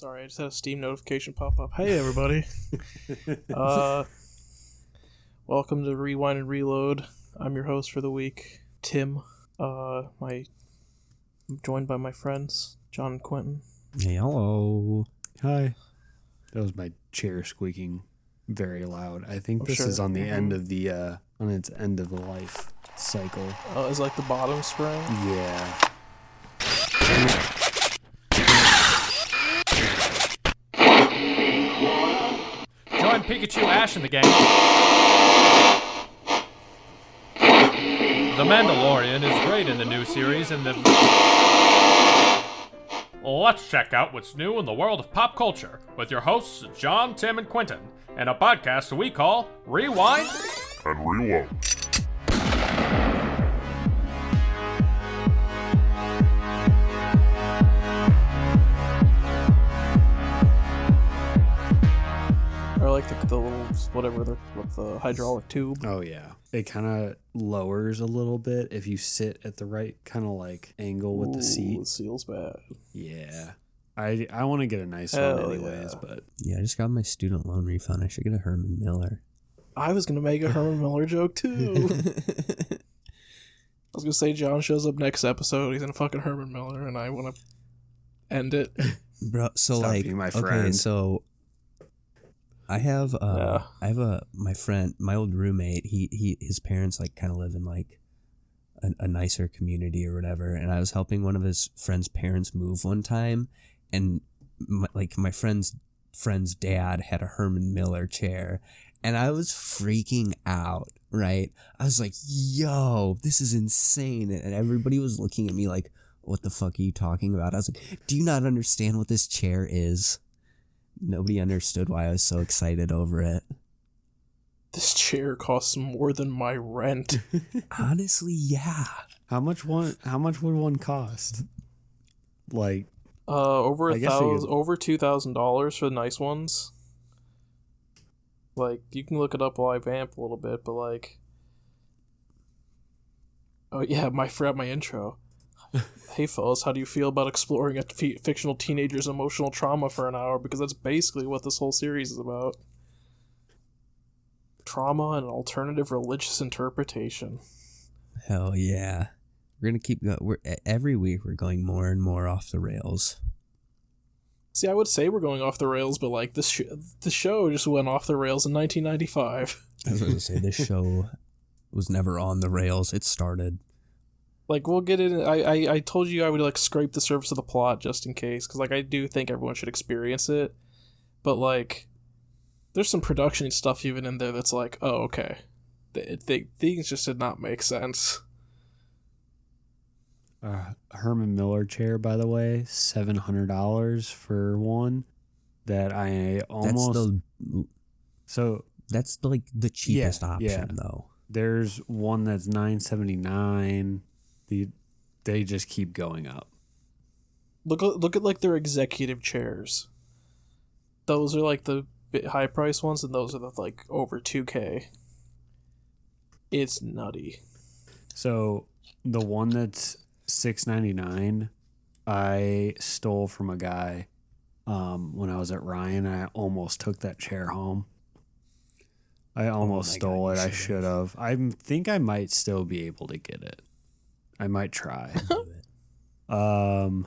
Sorry, I just had a Steam notification pop up. Hey, everybody. Welcome to Rewind and Reload. I'm your host for the week, Tim. I'm joined by my friends, John and Quentin. Hey, hello. Hi. That was my chair squeaking very loud. I think this is on the end of the, on its end of the life cycle. Is like the bottom spring? Yeah. Join Pikachu, Ash, and the gang. The Mandalorian is great in the new series, and let's check out what's new in the world of pop culture with your hosts, John, Tim, and Quentin, and a podcast we call Rewind and Reload. Or like the little, whatever, the hydraulic tube. Oh, yeah. It kind of lowers a little bit if you sit at the right kind of like angle with the seat. The seal's bad. Yeah. I want to get a nice one anyways, but... Yeah, I just got my student loan refund. I should get a Herman Miller. I was going to make a Herman Miller joke, too. I was going to say John shows up next episode. He's in a fucking Herman Miller, and I want to end it. Bro, so Stop like... being my friend. Okay, so... I have my friend, my old roommate, his parents like kind of live in like a nicer community or whatever, and I was helping one of his friend's parents move one time, and my friend's dad had a Herman Miller chair, and I was freaking out, right? I was like, yo, this is insane, and everybody was looking at me like, what the fuck are you talking about? I was like, do you not understand what this chair is? Nobody understood why I was so excited over it. This chair costs more than my rent. Honestly, yeah. How much would one cost? Like... over $2,000 for the nice ones. Like, you can look it up while I vamp a little bit, but like... Oh yeah, I forgot my intro. Hey fellas, how do you feel about exploring a fictional teenager's emotional trauma for an hour? Because that's basically what this whole series is about. Trauma and an alternative religious interpretation. Hell yeah. We're going to keep going. Every week we're going more and more off the rails. See, I would say we're going off the rails, but like the show just went off the rails in 1995. I was going to say, this show was never on the rails. It started. Like, we'll get in. I told you I would, like, scrape the surface of the plot just in case, because, like, I do think everyone should experience it. But, like, there's some production stuff even in there that's like, oh, okay. Things just did not make sense. Herman Miller chair, by the way, $700 for one that I almost... That's, like, the cheapest option, though. There's one that's $979. They just keep going up. Look at like their executive chairs. Those are like the high price ones, and those are the like over $2,000. It's nutty. So the one that's $699, I stole from a guy when I was at Ryan. I almost took that chair home. I almost stole it. I should have. I think I might still be able to get it. I might try. Oh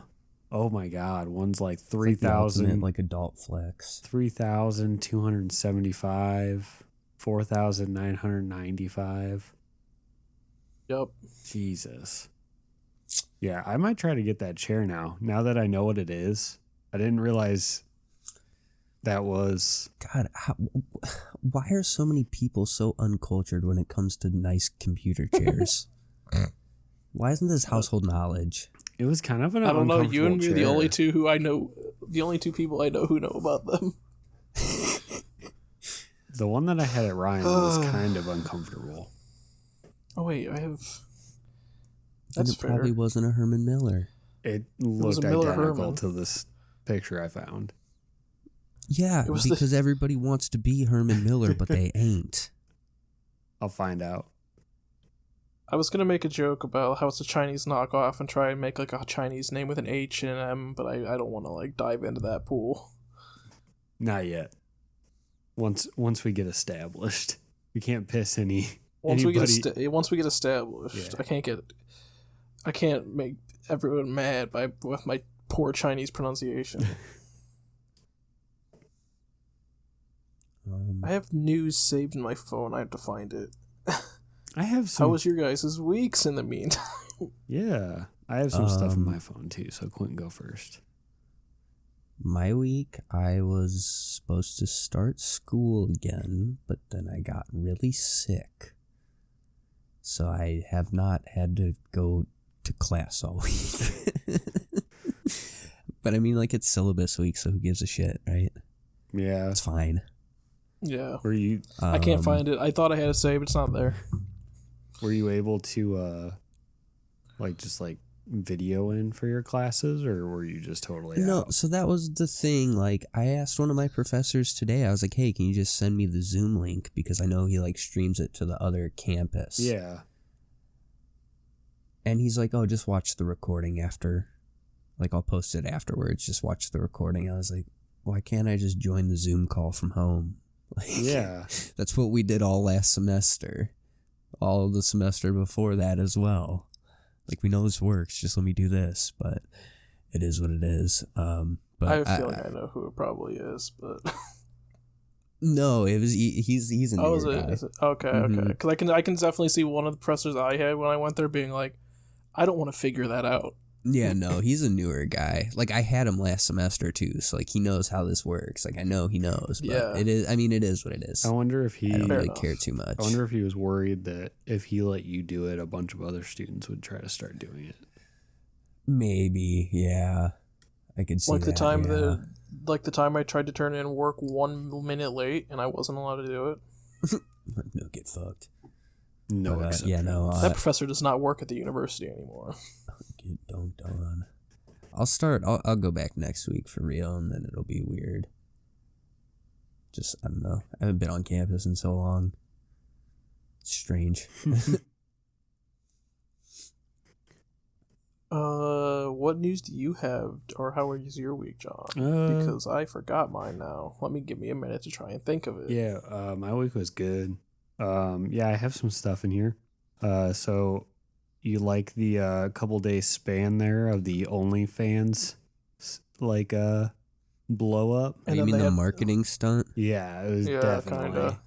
my god, one's like 3,000, like adult flex. 3,275, 4,995. Yep. Jesus. Yeah, I might try to get that chair now. Now that I know what it is, I didn't realize that was... God, why are so many people so uncultured when it comes to nice computer chairs? Why isn't this household knowledge? It was kind of an I don't know. You and me are the chair. only two who I know. The only two people I know who know about them. The one that I had at Ryan was kind of uncomfortable. Oh wait, I have. That's it fair. Probably wasn't a Herman Miller. It looked identical to this picture I found. Yeah, because everybody wants to be Herman Miller, but they ain't. I'll find out. I was gonna make a joke about how it's a Chinese knockoff and try and make like a Chinese name with an H and an M, but I don't want to like dive into that pool. Not yet. Once we get established, we can't piss anybody. Once we get established, yeah. I can't make everyone mad with my poor Chinese pronunciation. I have news saved in my phone. I have to find it. I have some. How was your guys' weeks in the meantime? Yeah, I have some stuff on my phone too. So Quentin, go first. My week, I was supposed to start school again, but then I got really sick. So I have not had to go to class all week. But I mean, like, it's syllabus week, so who gives a shit, right? Yeah. It's fine. Yeah. Were you? I can't find it. I thought I had it saved, but it's not there. Were you able to, just video in for your classes, or were you just totally No, out? so that was the thing. Like, I asked one of my professors today, I was like, hey, can you just send me the Zoom link? Because I know he, like, streams it to the other campus. Yeah. And he's like, oh, just watch the recording after. Like, I'll post it afterwards. Just watch the recording. I was like, why can't I just join the Zoom call from home? Like, Yeah. That's what we did all last semester. All of the semester before that as well. Like, we know this works. Just let me do this. But it is what it is. But I have a feeling I know who it probably is, but no, it was he's a newer guy. Is it? Okay, okay. Because I can definitely see one of the professors I had when I went there being like, I don't want to figure that out. Yeah, no, he's a newer guy. Like, I had him last semester too, so like he knows how this works. Like, I know he knows, but yeah. It is. I mean, it is what it is. I wonder if I don't really care too much. I wonder if he was worried that if he let you do it, a bunch of other students would try to start doing it. Maybe, yeah. I could see like that, the time I tried to turn in work 1 minute late and I wasn't allowed to do it. No, get fucked. No, that professor does not work at the university anymore. Don't. I'll go back next week for real, and then it'll be weird. Just, I don't know. I haven't been on campus in so long. It's strange. What news do you have, or how was your week, John? Because I forgot mine now. Give me a minute to try and think of it. Yeah, my week was good. Yeah, I have some stuff in here. So you like the couple days span there of the OnlyFans blow up? And you mean the marketing stunt? Yeah, it was definitely. Kinda.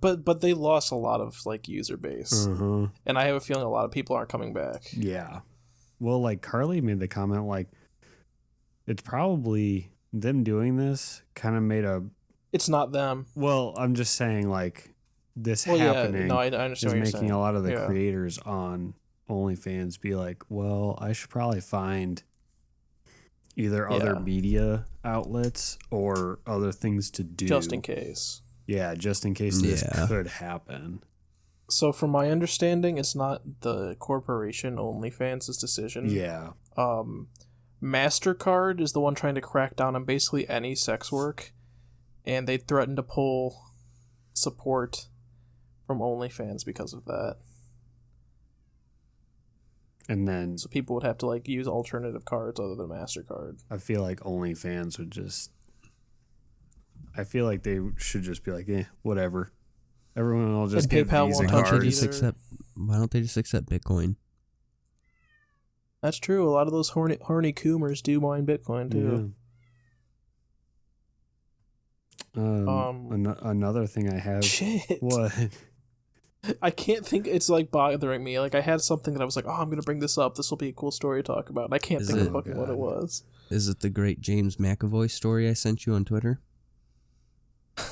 But they lost a lot of user base, and I have a feeling a lot of people aren't coming back. Yeah, well, Carly made the comment it's probably them doing this kind of made a. It's not them. Well, I'm just saying this happening. Yeah, no, I understand. Is making a lot of the creators on OnlyFans be like, well, I should probably find either other media outlets or other things to do. Just in case. Yeah, just in case this could happen. So from my understanding, it's not the corporation OnlyFans' decision. Yeah. MasterCard is the one trying to crack down on basically any sex work, and they threatened to pull support from OnlyFans because of that. And then so people would have to use alternative cards other than MasterCard. I feel like OnlyFans would just. I feel like they should just be whatever. Everyone will just get PayPal Visa won't touch cards. Why don't they just accept Bitcoin? That's true. A lot of those horny coomers do mine Bitcoin too. Yeah. Another thing I have. Shit. What? I can't think. It's bothering me. I had something that I was like, oh, I'm gonna bring this up. This will be a cool story to talk about. And I can't think of what it was. Is it the great James McAvoy story I sent you on Twitter?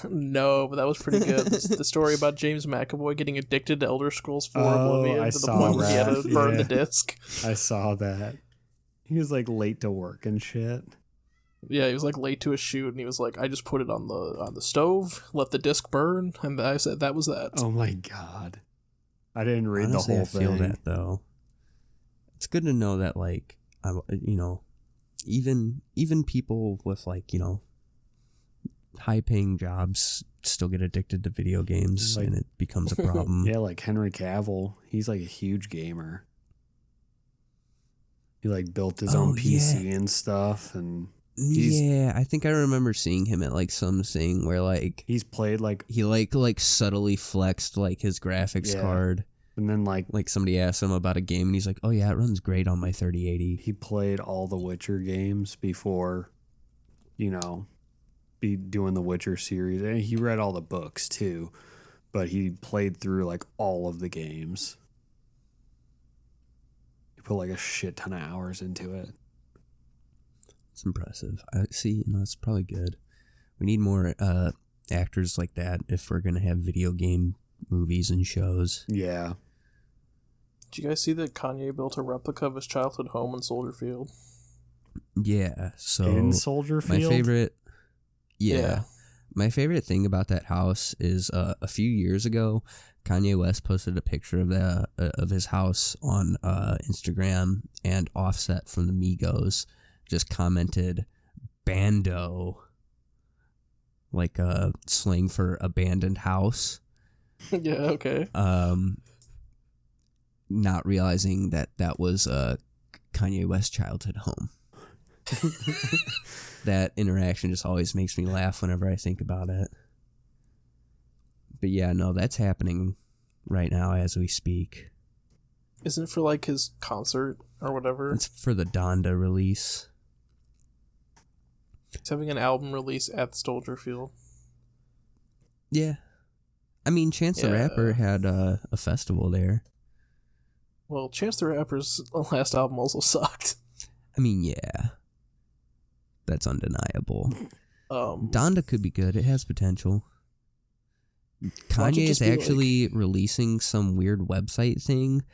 No, but that was pretty good. The story about James McAvoy getting addicted to Elder Scrolls 4 Oblivion to the point where he had to burn the disc. I saw that. He was late to work and shit. Yeah, he was late to a shoot, and he was I just put it on the stove, let the disc burn, and I said that was that. Oh my god, I didn't read Honestly, the whole thing. I feel that though. It's good to know that even people with high paying jobs still get addicted to video games, and it becomes a problem. Yeah, like Henry Cavill, he's like a huge gamer. He like built his own PC and stuff, and I think I remember seeing him at like something where like he's played like he like subtly flexed like his graphics card, and then like somebody asked him about a game, and he's like, "Oh yeah, it runs great on my 3080." He played all the Witcher games before, be doing the Witcher series, and he read all the books too, but he played through like all of the games. He put like a shit ton of hours into it. It's impressive. I see. It's probably good. We need more actors like that if we're gonna have video game movies and shows. Yeah. Did you guys see that Kanye built a replica of his childhood home in Soldier Field? Yeah. So in Soldier Field? My favorite. Yeah. My favorite thing about that house is a few years ago, Kanye West posted a picture of his house on Instagram, and Offset from the Migos just commented "bando," like slang for abandoned house. Yeah, okay. Not realizing that was Kanye West's childhood home. That interaction just always makes me laugh whenever I think about it. But yeah, no, that's happening right now as we speak. Isn't it for like his concert or whatever? It's for the Donda release. He's having an album release at Soldier Field. Yeah. I mean, Chance the Rapper had a festival there. Well, Chance the Rapper's last album also sucked. I mean, yeah. That's undeniable. Donda could be good. It has potential. Kanye is actually releasing some weird website thing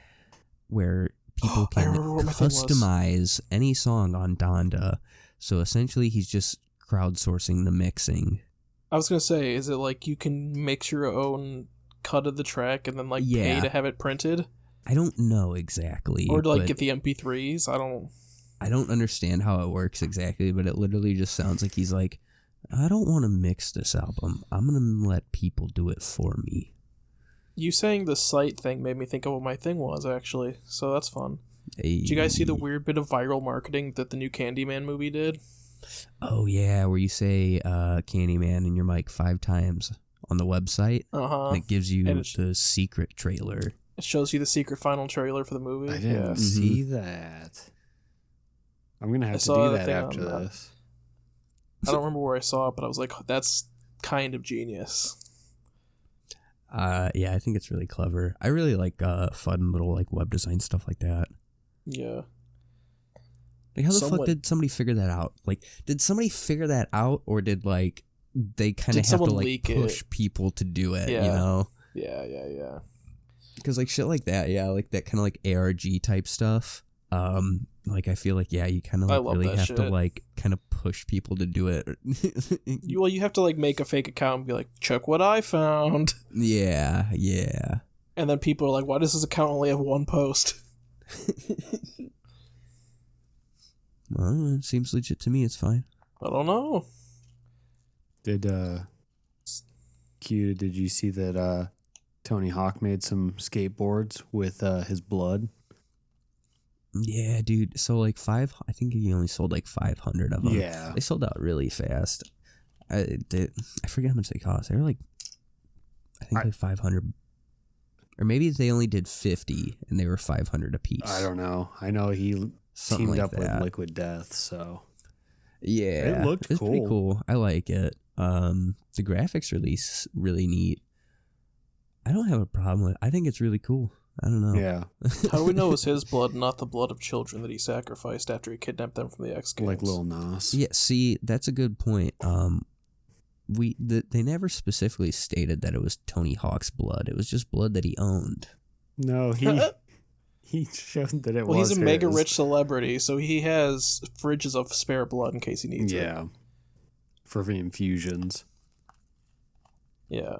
where people can customize any song on Donda. So essentially, he's just crowdsourcing the mixing. I was going to say, is it like you can mix your own cut of the track and then like pay to have it printed? I don't know exactly. Or to like get the MP3s? I don't understand how it works exactly, but it literally just sounds like he's like, I don't want to mix this album. I'm going to let people do it for me. You saying the site thing made me think of what my thing was, actually. So that's fun. Hey. Did you guys see the weird bit of viral marketing that the new Candyman movie did? Oh, yeah, where you say Candyman in your mic 5 times on the website. Uh-huh. And it gives you the secret trailer. It shows you the secret final trailer for the movie. I didn't see that. I'm going to have to do that after this. I don't remember where I saw it, but I was like, that's kind of genius. Yeah, I think it's really clever. I really like fun little like web design stuff like that. Yeah. Like, how the fuck did somebody figure that out? Like, did somebody figure that out, or did like they kind of have to like push people to do it? Yeah. You know? Yeah. Because like shit like that, like that kind of like ARG type stuff. Like I feel like you kind of like really have to like kind of push people to do it. You have to like make a fake account and be like, check what I found. Yeah. And then people are like, why does this account only have one post? Well, it seems legit to me. It's fine. I don't know. Did you see that Tony Hawk made some skateboards with his blood? Yeah, dude. So like I think he only sold like 500 of them. Yeah. They sold out really fast. I forget how much they cost. They were like, I think like 500. Or maybe they only did 50 and they were 500 a piece. I don't know. I know he teamed up with Liquid Death, so. Yeah. It looked cool. Pretty cool. I like it. The graphics release really neat. I don't have a problem with it. I think it's really cool. I don't know. Yeah. How do we know it was his blood, not the blood of children that he sacrificed after he kidnapped them from the X Games? Like Lil Nas. Yeah, see, that's a good point. They never specifically stated that it was Tony Hawk's blood. It was just blood that he owned. No, he showed that it was. Well, he's a mega rich celebrity, so he has fridges of spare blood in case he needs it. Yeah. For the infusions. Yeah.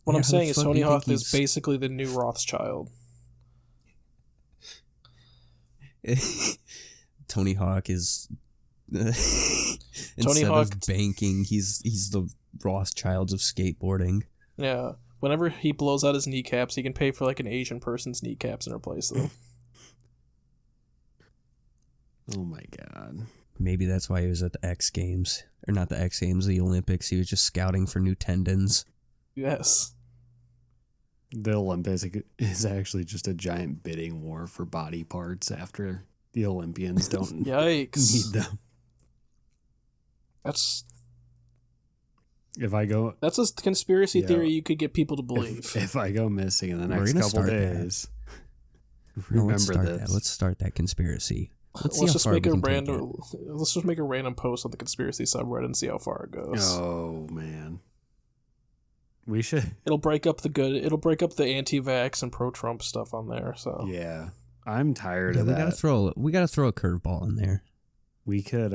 What I'm saying is Tony Hawk is basically the new Rothschild. Tony Hawk is instead of banking, he's the Rothschilds of skateboarding. Yeah. Whenever he blows out his kneecaps, he can pay for like an Asian person's kneecaps and replace them. Oh my god. Maybe that's why he was at the X Games. Or not the X Games, the Olympics. He was just scouting for new tendons. Yes. The Olympics is actually just a giant bidding war for body parts after the Olympians don't Yikes. need them. That's If a conspiracy theory you could get people to believe. if I go missing in the We're next gonna couple start that. days, No, let's remember start this. that. Let's start that conspiracy. Let's Let's just make a take random. Let's just make a random post on the conspiracy subreddit and see how far it goes. Oh man, we should. It'll break up the good. It'll break up the anti-vax and pro-Trump stuff on there. So Yeah, I'm tired Yeah, of we that. we gotta throw a curveball in there. We could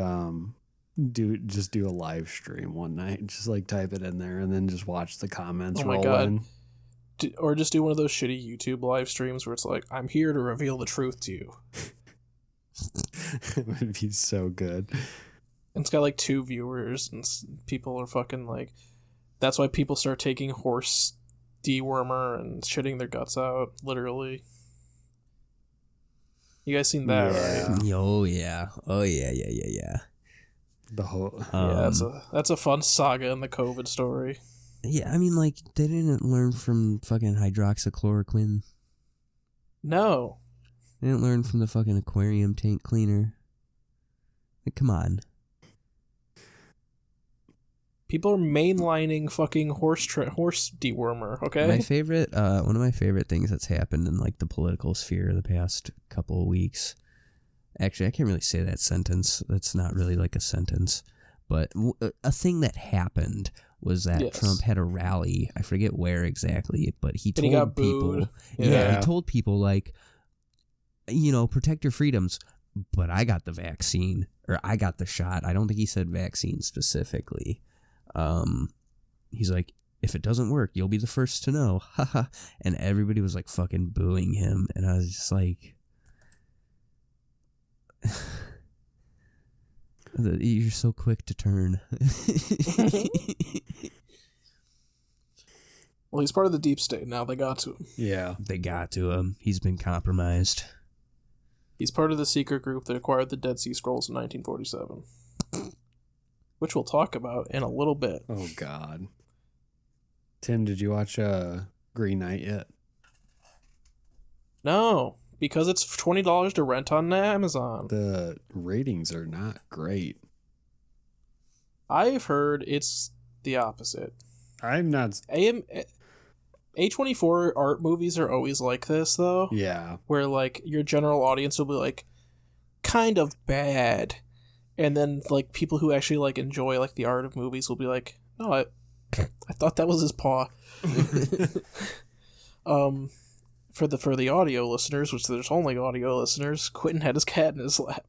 do a live stream one night, just like type it in there, and then just watch the comments Oh my roll God. in. Or just do one of those shitty YouTube live streams where it's like, I'm here to reveal the truth to you. It would be so good. And it's got like 2 viewers, and people are fucking like. That's why people start taking horse dewormer and shitting their guts out, literally. You guys seen that, Yeah. right? Oh yeah. Oh yeah. The whole Yeah, that's a fun saga in the COVID story. Yeah, I mean, like, they didn't learn from fucking hydroxychloroquine. No. They didn't learn from the fucking aquarium tank cleaner. Like, come on. People are mainlining fucking horse dewormer, okay? My favorite, one of my favorite things that's happened in, like, the political sphere the past couple of weeks. Actually, I can't really say that sentence. That's not really like a sentence. But a thing that happened was that Yes. Trump had a rally. I forget where exactly, but he And told he got people, booed. yeah, he told people like, protect your freedoms. But I got the vaccine, or I got the shot. I don't think he said vaccine specifically. He's like, if it doesn't work, you'll be the first to know. Haha. And everybody was like fucking booing him, and I was just like, you're so quick to turn. Well, he's part of the deep state now. They got to him. Yeah. They got to him. He's been compromised. He's part of the secret group that acquired the Dead Sea Scrolls in 1947. Which we'll talk about in a little bit. Oh God. Tim, did you watch Green Knight yet? No, because it's $20 to rent on Amazon. The ratings are not great. I've heard it's the opposite. I'm not. A24 art movies are always like this, though. Yeah. Where, like, your general audience will be, like, kind of bad. And then, like, people who actually, like, enjoy, like, the art of movies will be like, no, I thought that was his paw. For the audio listeners, which there's only audio listeners, Quentin had his cat in his lap.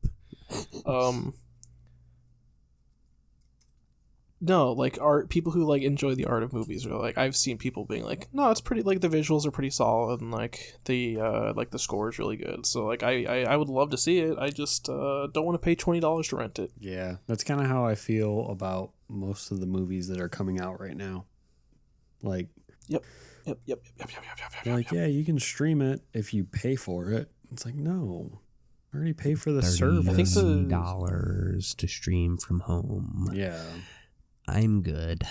No, like, people who, like, enjoy the art of movies are like, I've seen people being like, no, it's pretty, like, the visuals are pretty solid, and, like, the score is really good. So, like, I would love to see it. I just don't want to pay $20 to rent it. Yeah. That's kind of how I feel about most of the movies that are coming out right now. Like, Yep. they're like, yeah, you can stream it if you pay for it. It's like, no, I already pay for the service. I think $30 to stream from home. Yeah. I'm good.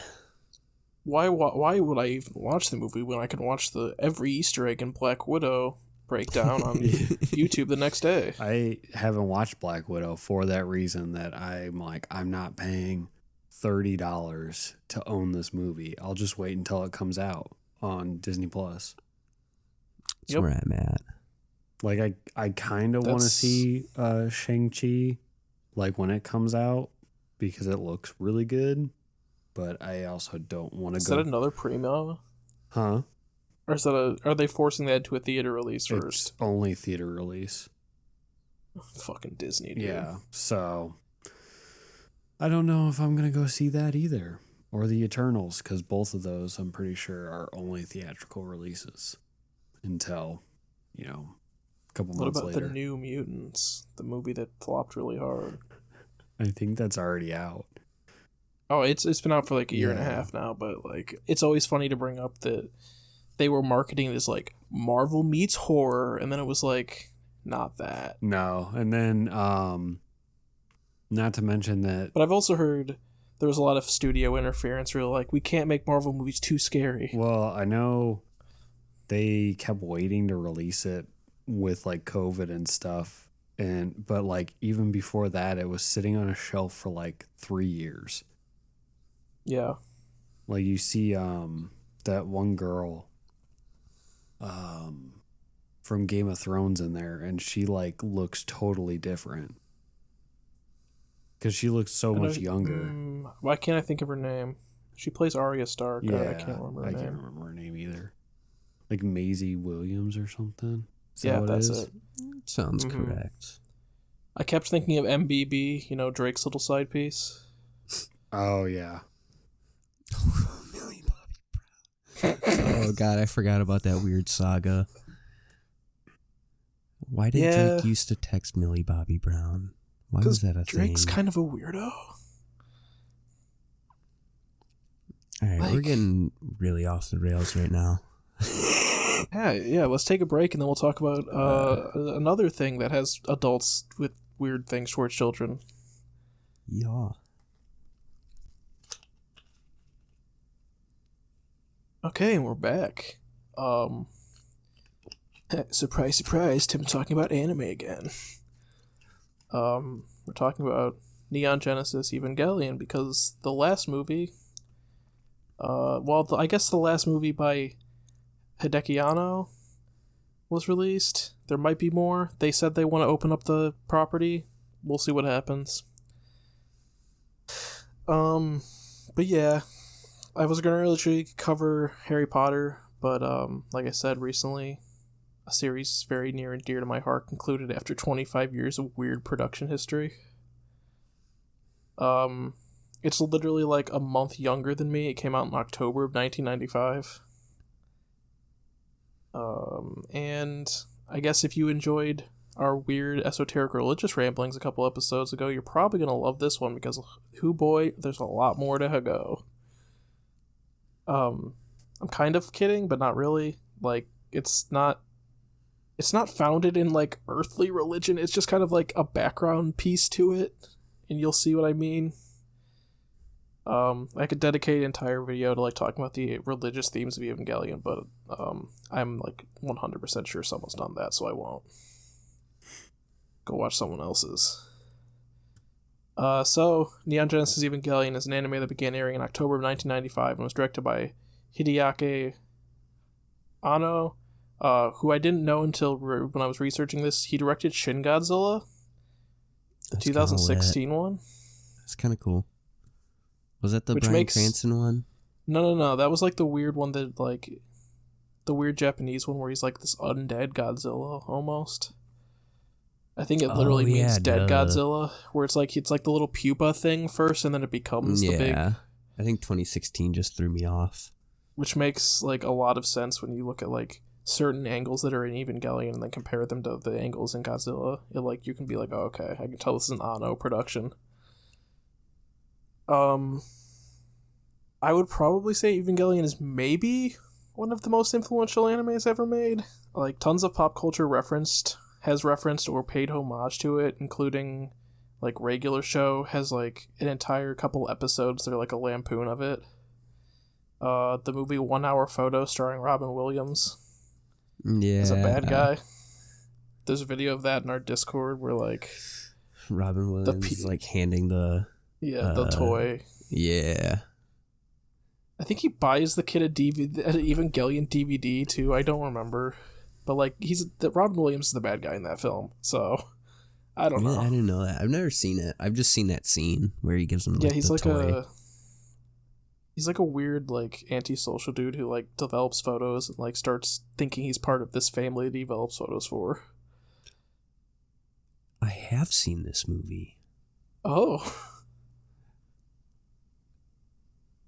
Why would I even watch the movie when I can watch every Easter egg in Black Widow breakdown on YouTube the next day? I haven't watched Black Widow for that reason, that I'm like, I'm not paying $30 to own this movie. I'll just wait until it comes out on Disney Plus. That's Yep. where I'm at. Like, I kind of want to That's- see Shang-Chi, like, when it comes out, because it looks really good. But I also don't want to Is go. that another primo? Huh? Or is that are they forcing that to a theater release first? It's only theater release. Fucking Disney, dude. Yeah. So I don't know if I'm gonna go see that either, or the Eternals, because both of those I'm pretty sure are only theatrical releases until, a couple What months about later. the New Mutants, the movie that flopped really hard? I think that's already out. Oh, it's been out for like a year and a Yeah. half now, but like it's always funny to bring up that they were marketing this like Marvel meets horror, and then it was like not that. No, and then not to mention that. But I've also heard there was a lot of studio interference. Really, like we can't make Marvel movies too scary. Well, I know they kept waiting to release it with like COVID and stuff, but like even before that, it was sitting on a shelf for like 3 years. Yeah, Like you see that one girl from Game of Thrones in there, and she like looks totally different because she looks so much younger. Why can't I think of her name? She plays Arya Stark. Yeah, I can't remember her name. can't remember her name either. Like Maisie Williams or something. Is that Yeah, what that's it is? it. Sounds Mhm. correct. I kept thinking of MBB, you know, Drake's little side piece. Oh yeah. Millie Bobby Brown. Oh god, I forgot about that weird saga. Why did Yeah. Drake used to text Millie Bobby Brown? Why was that a Drake's thing? kind of a weirdo. All right, we're like- getting really off the rails right now. Yeah. Let's take a break and then we'll talk about another thing that has adults with weird things towards children. Yeah. Okay, and we're back. Surprise, surprise! Tim talking about anime again. We're talking about Neon Genesis Evangelion because the last movie, I guess the last movie by Hideki Anno was released. There might be more. They said they want to open up the property. We'll see what happens. But yeah, I was gonna really cover Harry Potter, but like I said recently, a series very near and dear to my heart concluded after 25 years of weird production history. It's literally like a month younger than me. It came out in October of 1995. And I guess if you enjoyed our weird esoteric religious ramblings a couple episodes ago, you're probably gonna love this one because, boy, there's a lot more to go. I'm kind of kidding, but not really. Like, it's not founded in like earthly religion. It's just kind of like a background piece to it, and you'll see what I mean. I could dedicate an entire video to like talking about the religious themes of Evangelion, but I'm like 100% sure someone's done that, so I won't. Go watch someone else's. So Neon Genesis Evangelion is an anime that began airing in October of 1995 and was directed by Hideaki Anno, who I didn't know until when I was researching this. He directed Shin Godzilla, the That's 2016 one. That's kind of cool. Was that the Which Bryan makes- Cranston one? No. That was like the weird one that like the weird Japanese one where he's like this undead Godzilla almost. I think it literally means dead Godzilla, where it's like the little pupa thing first, and then it becomes the big. I think 2016 just threw me off. Which makes like a lot of sense when you look at like certain angles that are in Evangelion and then compare them to the angles in Godzilla. It like you can be like, oh, okay, I can tell this is an Anno production. I would probably say Evangelion is maybe one of the most influential animes ever made. Like tons of pop culture has referenced or paid homage to it, including like Regular Show has like an entire couple episodes that are like a lampoon of it. The movie 1 Hour Photo starring Robin Williams Yeah. is a bad guy. There's a video of that in our Discord where like Robin Williams is like handing the the toy. Yeah. I think he buys the kid an Evangelion DVD too. I don't remember, but like Robin Williams is the bad guy in that film. So I don't know. I didn't know that. I've never seen it. I've just seen that scene where he gives him like, he's the like toy. he's like a weird like antisocial dude who like develops photos and like starts thinking he's part of this family that he develops photos for. I have seen this movie. Oh.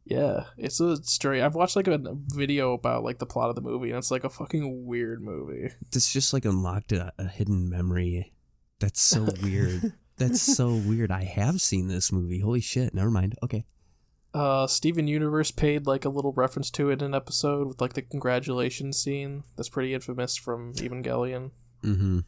Yeah, it's a story. I've watched like a video about like the plot of the movie, and it's like a fucking weird movie. This just like unlocked a hidden memory. That's so weird. That's so weird. I have seen this movie. Holy shit. Never mind. Okay. Steven Universe paid like a little reference to it in an episode with like the congratulations scene. That's pretty infamous from Evangelion. Mm-hmm.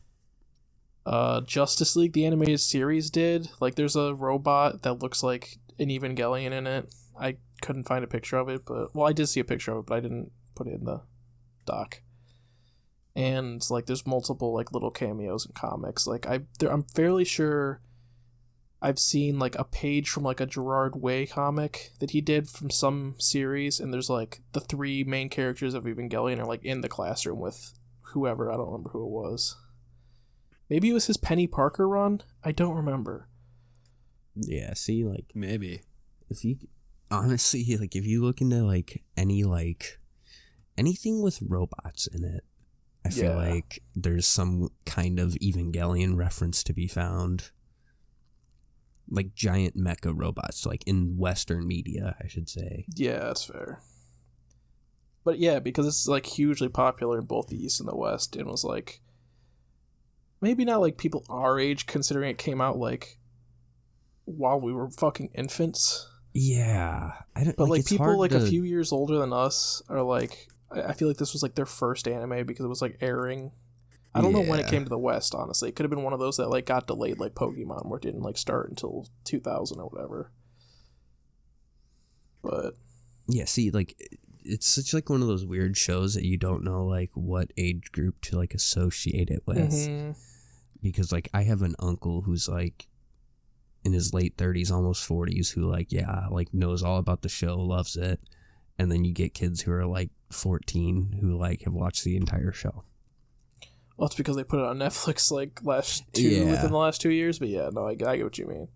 Justice League, the animated series, did. Like, there's a robot that looks like an Evangelion in it. I couldn't find a picture of it, but... Well, I did see a picture of it, but I didn't put it in the doc. And, like, there's multiple, like, little cameos in comics. Like, I'm fairly sure I've seen, like, a page from, like, a Gerard Way comic that he did from some series, and there's, like, the 3 main characters of Evangelion are, like, in the classroom with whoever. I don't remember who it was. Maybe it was his Penny Parker run? I don't remember. Yeah, see, like... Maybe. If you... Honestly, like, if you look into, like, any, like... Anything with robots in it, I feel like there's some kind of Evangelion reference to be found. Like, giant mecha robots, like, in Western media, I should say. Yeah, that's fair. But yeah, because it's, like, hugely popular in both the East and the West, and was, like... Maybe not like people our age, considering it came out like while we were fucking infants. Yeah, I don't. But like people like a few years older than us are like, I feel like this was like their first anime because it was like airing. I don't know when it came to the West. Honestly, it could have been one of those that like got delayed, like Pokemon, where it didn't like start until 2000 or whatever. But yeah, see, like it's such like one of those weird shows that you don't know like what age group to like associate it with. Mm-hmm. Because like I have an uncle who's like in his late 30s, almost 40s, who like knows all about the show, loves it, and then you get kids who are like 14 who like have watched the entire show. Well, it's because they put it on Netflix like within the last 2 years. But yeah, no, I get what you mean.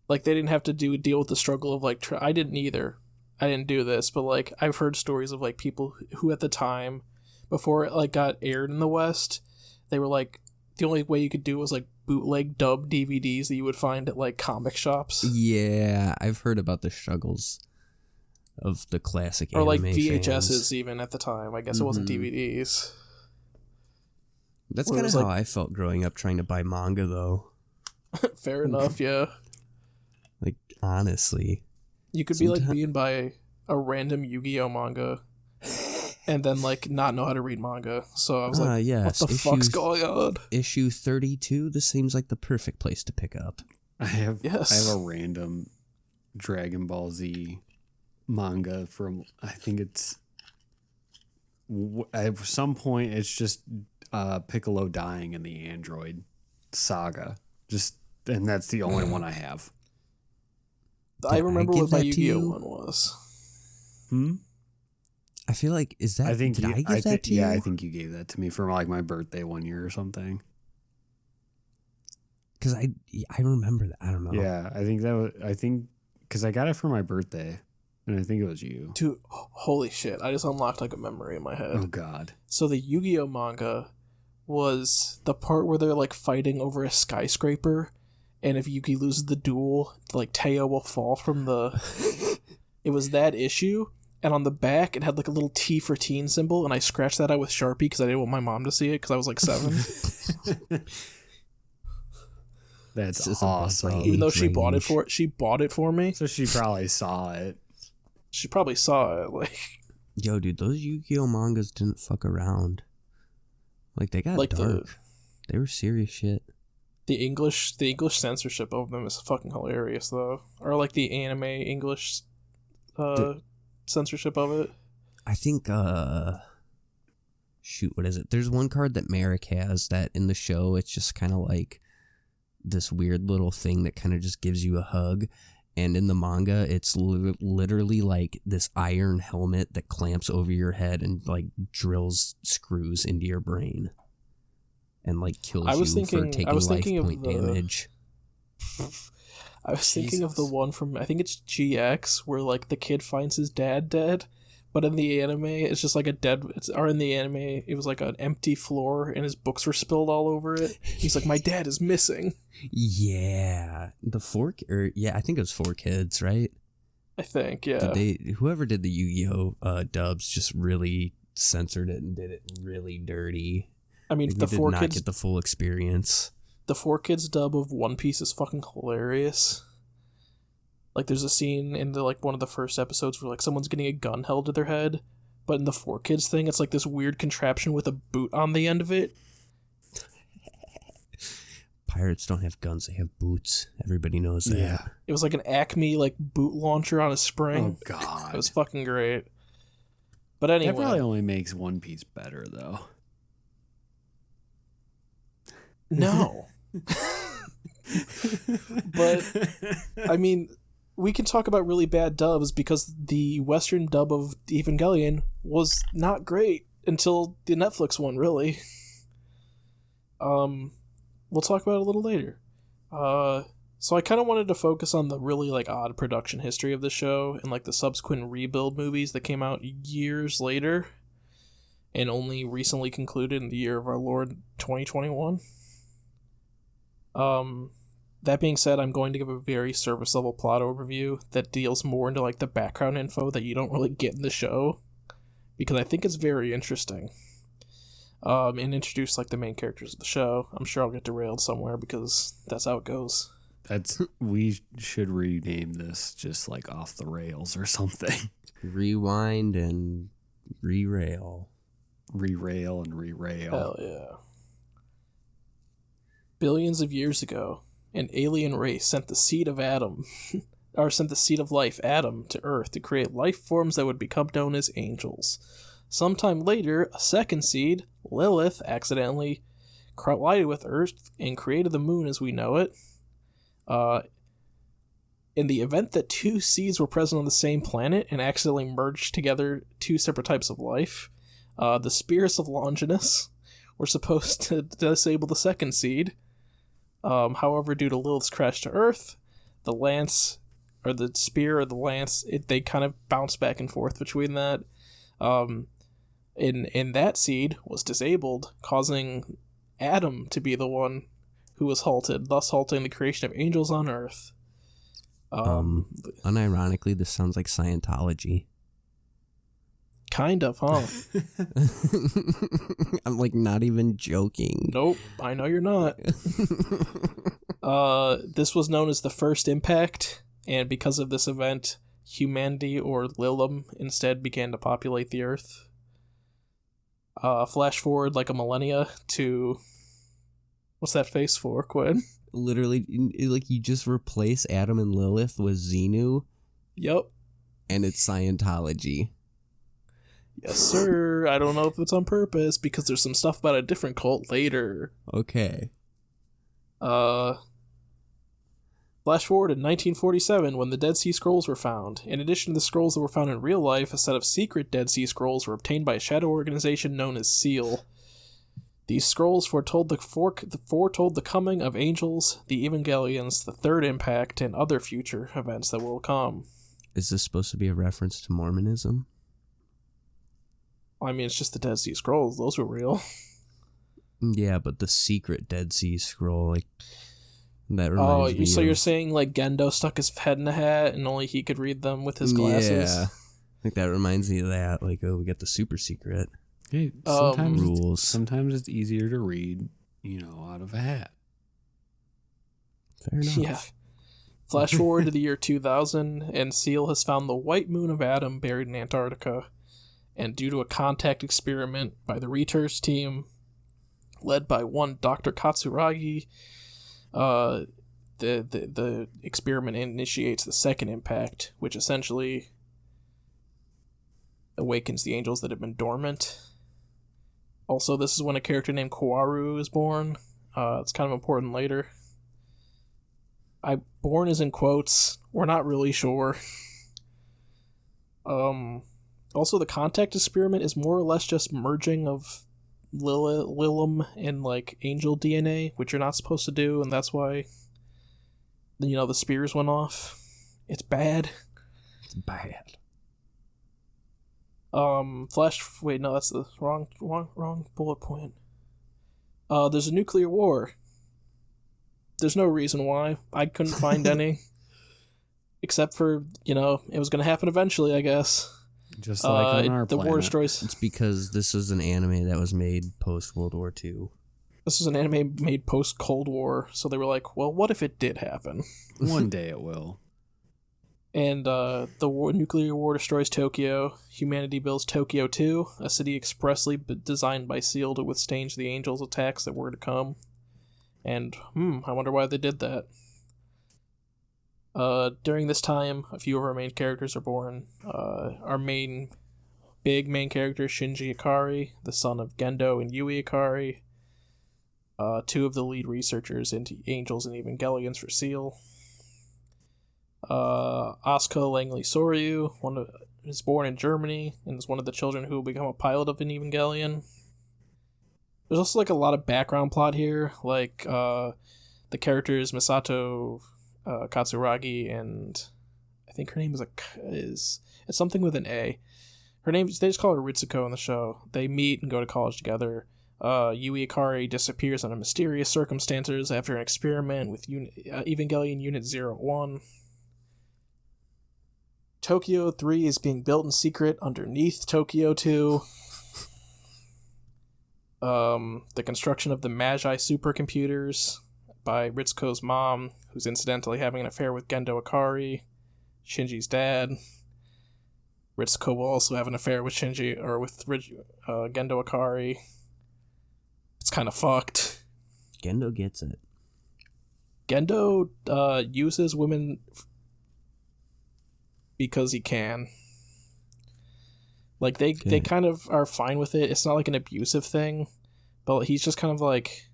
Like they didn't have to deal with the struggle of like I didn't either. I didn't do this, but like I've heard stories of like people who at the time before it like got aired in the West, they were like the only way you could do it was like bootleg dub DVDs that you would find at like comic shops. Yeah, I've heard about the struggles of the classic or like anime VHSs fans. Even at the time. I guess it wasn't DVDs. That's kind of how I felt growing up trying to buy manga though. Fair enough, yeah. Like honestly, you could be like being by a random Yu-Gi-Oh manga and then like not know how to read manga. So I was like, yes. What the fuck's going on? Issue 32, this seems like the perfect place to pick up. I have a random Dragon Ball Z manga from, I think it's at some point it's just Piccolo dying in the Android saga. And that's the only one I have. I remember what my Yu-Gi-Oh one was. I feel like did I give that to you? Yeah, I think you gave that to me for like my birthday one year or something. Because I remember that. I don't know. Yeah, I think because I got it for my birthday, and I think it was you. Dude, holy shit! I just unlocked like a memory in my head. Oh god! So the Yu-Gi-Oh manga was the part where they're like fighting over a skyscraper, and if Yugi loses the duel, like Teo will fall from the. It was that issue. And on the back, it had like a little T for teen symbol, and I scratched that out with Sharpie because I didn't want my mom to see it because I was like 7. That's awesome. Even though she bought it for me. So she probably saw it. She probably saw it. Like, yo, dude, those Yu-Gi-Oh mangas didn't fuck around. Like they got like dark. They were serious shit. The English censorship of them is fucking hilarious though, or like the anime English. Censorship of it. I think shoot, what is it? There's one card that Merrick has that in the show it's just kind of like this weird little thing that kind of just gives you a hug, and in the manga it's literally like this iron helmet that clamps over your head and like drills screws into your brain and like kills you for taking life point damage. I was thinking of the one from, I think it's GX, where, like, the kid finds his dad dead, but in the anime, it's just, like, in the anime, it was, like, an empty floor, and his books were spilled all over it. He's like, my dad is missing. Yeah. I think it was 4 Kids, right? I think, yeah. Whoever did the Yu-Gi-Oh! Dubs just really censored it and did it really dirty. I mean, the 4 Kids... get the full experience. The 4 Kids dub of One Piece is fucking hilarious. Like, there's a scene in the like one of the first episodes where like someone's getting a gun held to their head, but in the 4Kids thing, it's like this weird contraption with a boot on the end of it. Pirates don't have guns; they have boots. Everybody knows that. Yeah. It was like an Acme like boot launcher on a spring. Oh God. It was fucking great. But That anyway, probably only makes One Piece better, though. no. But I mean, we can talk about really bad dubs because the Western dub of Evangelion was not great until the Netflix one, really. We'll talk about it a little later. So I kind of wanted to focus on the really like odd production history of the show and like the subsequent rebuild movies that came out years later and only recently concluded in the year of our Lord 2021. That being said, I'm going to give a very surface level plot overview that deals more into like the background info that you don't really get in the show, because I think it's very interesting. And introduce like the main characters of the show. I'm sure I'll get derailed somewhere because that's how it goes. We should rename this just like Off the Rails or something. Rewind and re-rail. Re-rail and re-rail. Hell yeah. Billions of years ago, an alien race sent the seed of Adam, or sent the seed of life, Adam, to Earth to create life forms that would become known as angels. Sometime later, a second seed, Lilith, accidentally collided with Earth and created the moon as we know it. In the event that two seeds were present on the same planet and accidentally merged together two separate types of life, the spirits of Longinus were supposed to disable the second seed. However, due to Lilith's crash to Earth, the lance, or the spear or the lance, they kind of bounce back and forth between that. In that seed was disabled, causing Adam to be the one who was halted, thus halting the creation of angels on Earth. Unironically, this sounds like Scientology. Kind of, huh? I'm like not even joking. Nope, I know you're not. This was known as the First Impact, and because of this event, humanity, or Lilim, instead began to populate the Earth. Flash forward like a millennia to... What's that face for, Quinn? Literally, like you just replace Adam and Lilith with Xenu. Yep. And it's Scientology. Yes, sir. I don't know if it's on purpose, because there's some stuff about a different cult later. Okay. Flash forward in 1947, when the Dead Sea Scrolls were found. In addition to the scrolls that were found in real life, a set of secret Dead Sea Scrolls were obtained by a shadow organization known as SEAL. These scrolls foretold the coming of angels, the Evangelions, the Third Impact, and other future events that will come. Is this supposed to be a reference to Mormonism? I mean, it's just the Dead Sea Scrolls. Those were real. Yeah, but the secret Dead Sea Scroll, like, that reminds me so of... you're saying, like, Gendo stuck his head in a hat and only he could read them with his glasses? Yeah. I think that reminds me of that. Like, oh, we got the super secret. Hey, Rules. Sometimes it's easier to read, out of a hat. Fair enough. Yeah. Flash forward to the year 2000, and SEAL has found the white moon of Adam buried in Antarctica. And due to a contact experiment by the research team, led by one Dr. Katsuragi, the experiment initiates the second impact, which essentially awakens the angels that have been dormant. Also, this is when a character named Kawaru is born. It's kind of important later. Born is in quotes. We're not really sure. Also, the contact experiment is more or less just merging of Lilim and, like, angel DNA, which you're not supposed to do, and that's why, the spears went off. It's bad. It's bad. Wait, no, that's the wrong bullet point. There's a nuclear war. There's no reason why. I couldn't find any. Except for, it was going to happen eventually, I guess. Just like on our the planet. war destroys. It's because this is an anime that was made post-World War II. This was an anime made post-Cold War, so they were like, well, what if it did happen? One day it will. And nuclear war destroys Tokyo. Humanity builds Tokyo 2, a city expressly designed by SEAL to withstand the Angels' attacks that were to come. And, I wonder why they did that. During this time, a few of our main characters are born. Our main character, Shinji Ikari, the son of Gendo and Yui Ikari. Two of the lead researchers into Angels and Evangelions for SEAL. Asuka Langley Soryu is born in Germany and is one of the children who will become a pilot of an Evangelion. There's also like a lot of background plot here, like the characters Misato Katsuragi, and I think her name is it's something with an A. They just call her Ritsuko in the show. They meet and go to college together. Yui Ikari disappears under mysterious circumstances after an experiment with Evangelion Unit 01. Tokyo 3 is being built in secret underneath Tokyo 2. The construction of the Magi supercomputers by Ritsuko's mom, who's incidentally having an affair with Gendo Ikari, Shinji's dad. Ritsuko will also have an affair with Gendo Ikari. It's kind of fucked. Gendo gets it. Gendo uses women because he can. Like, they kind of are fine with it. It's not like an abusive thing, but he's just kind of like,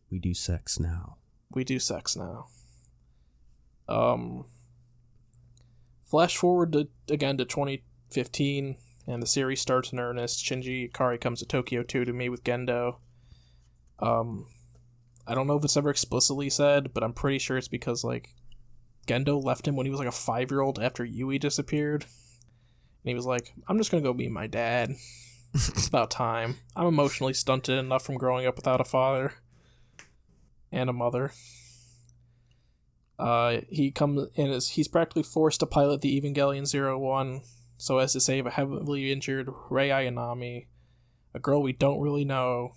we do sex now. Flash forward to 2015, and the series starts in earnest. Shinji Ikari comes to Tokyo 2 to meet with Gendo. I don't know if it's ever explicitly said, but I'm pretty sure it's because, like, Gendo left him when he was like a 5-year-old after Yui disappeared. And he was like, I'm just gonna go meet my dad. It's about time. I'm emotionally stunted enough from growing up without a father and a mother. He comes and he's practically forced to pilot the Evangelion 01 so as to save a heavily injured Rei Ayanami, a girl we don't really know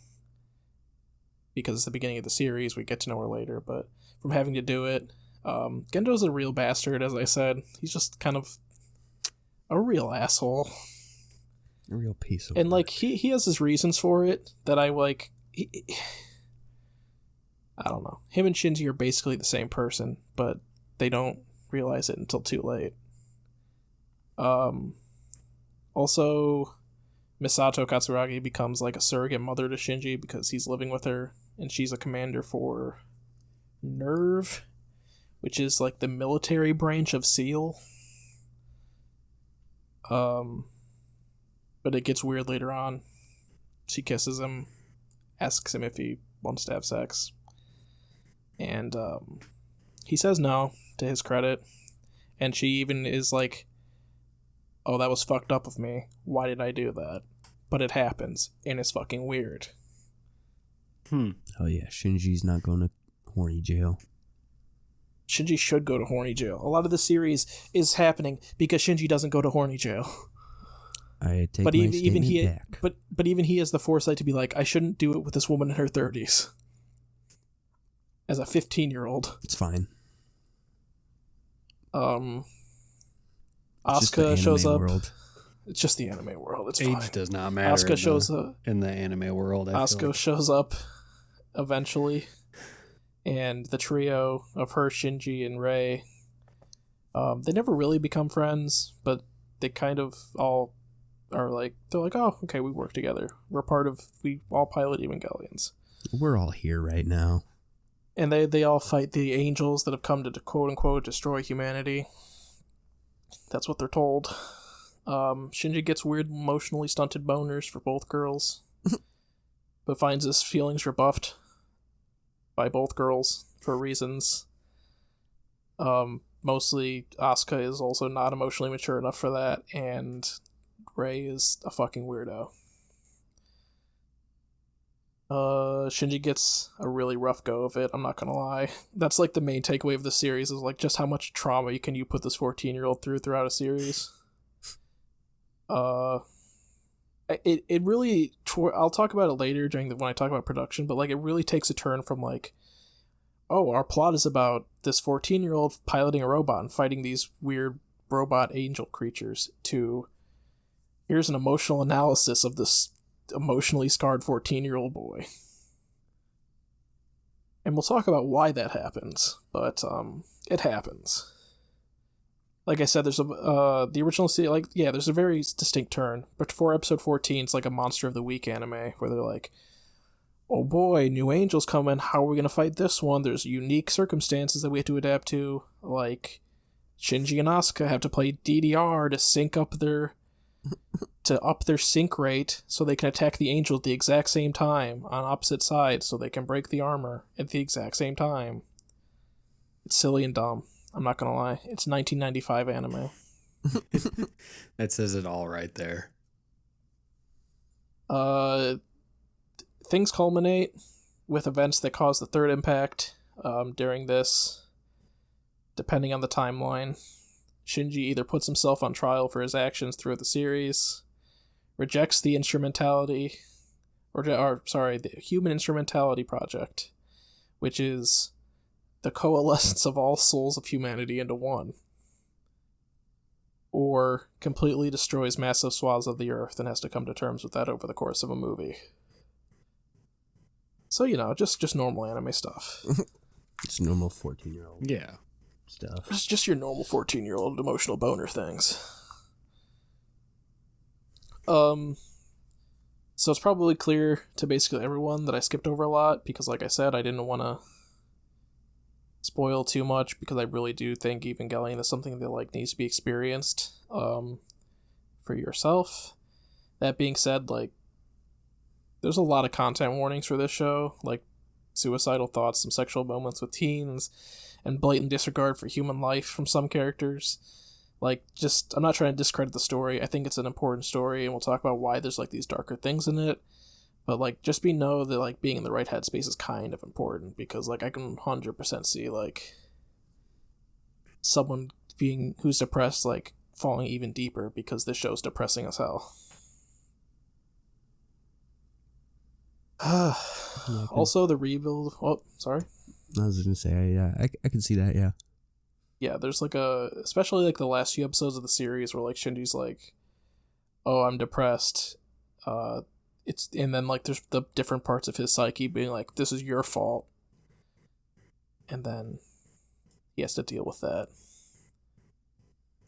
because it's the beginning of the series. We get to know her later, but from having to do it. Gendo's a real bastard, as I said. He's just kind of a real asshole. A real piece of and, work. like, he has his reasons for it that I, like... I don't know. Him and Shinji are basically the same person, but they don't realize it until too late. Also, Misato Katsuragi becomes, like, a surrogate mother to Shinji because he's living with her, and she's a commander for NERV, which is like the military branch of SEAL. But it gets weird later on. She kisses him, asks him if he wants to have sex. And he says no, to his credit. And she even is like, oh, that was fucked up of me. Why did I do that? But it happens, and it's fucking weird. Oh yeah, Shinji's not going to horny jail. Shinji should go to horny jail. A lot of the series is happening because Shinji doesn't go to horny jail. I take my statement back. But even he has the foresight to be like, I shouldn't do it with this woman in her 30s. As a 15-year-old. It's fine. Asuka shows up. World. It's just the anime world. It's Age fine. does not matter. Asuka shows up in the anime world. Asuka shows up eventually. And the trio of her, Shinji, and Rei, they never really become friends, but they kind of all are like, they're like, oh, okay, we work together. We all pilot Evangelions. We're all here right now. And they all fight the angels that have come to quote-unquote destroy humanity. That's what they're told. Shinji gets weird emotionally stunted boners for both girls, but finds his feelings rebuffed by both girls for reasons. Mostly Asuka is also not emotionally mature enough for that, and Rei is a fucking weirdo. Shinji gets a really rough go of it, I'm not gonna lie. That's like the main takeaway of the series, is like just how much trauma can you put this 14-year-old throughout a series. It really, I'll talk about it later when I talk about production, but like it really takes a turn from like oh, our plot is about this 14-year-old piloting a robot and fighting these weird robot angel creatures, to here's an emotional analysis of this emotionally scarred 14-year-old boy. And we'll talk about why that happens, but it happens. Like I said, there's the original series, there's a very distinct turn. But before episode 14, it's like a Monster of the Week anime, where they're like, oh boy, new angel's coming, how are we going to fight this one? There's unique circumstances that we have to adapt to, like Shinji and Asuka have to play DDR to up their sync rate so they can attack the angel at the exact same time on opposite sides so they can break the armor at the exact same time. It's silly and dumb. I'm not gonna lie. It's 1995 anime. That says it all right there. Things culminate with events that cause the third impact during this, depending on the timeline. Shinji either puts himself on trial for his actions throughout the series, rejects the instrumentality, the Human Instrumentality Project, which is the coalescence of all souls of humanity into one, or completely destroys massive swaths of the earth and has to come to terms with that over the course of a movie. So, just normal anime stuff. It's normal 14-year-old. Yeah. Stuff. It's just your normal 14-year-old emotional boner things. So it's probably clear to basically everyone that I skipped over a lot because, like I said, I didn't want to spoil too much because I really do think Evangelion is something that needs to be experienced for yourself. That being said, there's a lot of content warnings for this show, like suicidal thoughts, some sexual moments with teens, and blatant disregard for human life from some characters. I'm not trying to discredit the story. I think it's an important story, and we'll talk about why there's these darker things in it. But just know that being in the right headspace is kind of important, because I can 100% see someone who's depressed falling even deeper because this show's depressing as hell. Also, the rebuild. Oh, sorry. I was gonna say, I can see that. Yeah. Yeah, there's especially the last few episodes of the series where Shinji's oh, I'm depressed. And then there's the different parts of his psyche being this is your fault, and then he has to deal with that.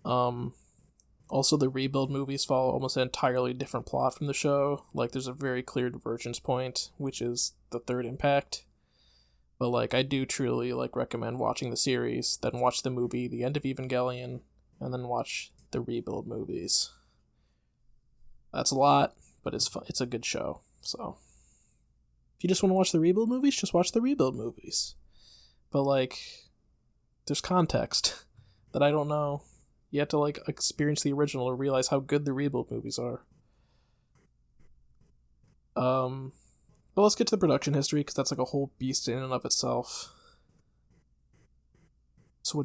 Also, the rebuild movies follow almost an entirely different plot from the show. There's a very clear divergence point, which is the third impact. But, I do truly, recommend watching the series, then watch the movie, The End of Evangelion, and then watch the rebuild movies. That's a lot, but it's a good show, so. If you just want to watch the rebuild movies, just watch the rebuild movies. But, there's context that I don't know. You have to, experience the original to realize how good the rebuild movies are. But let's get to the production history, because that's a whole beast in and of itself. So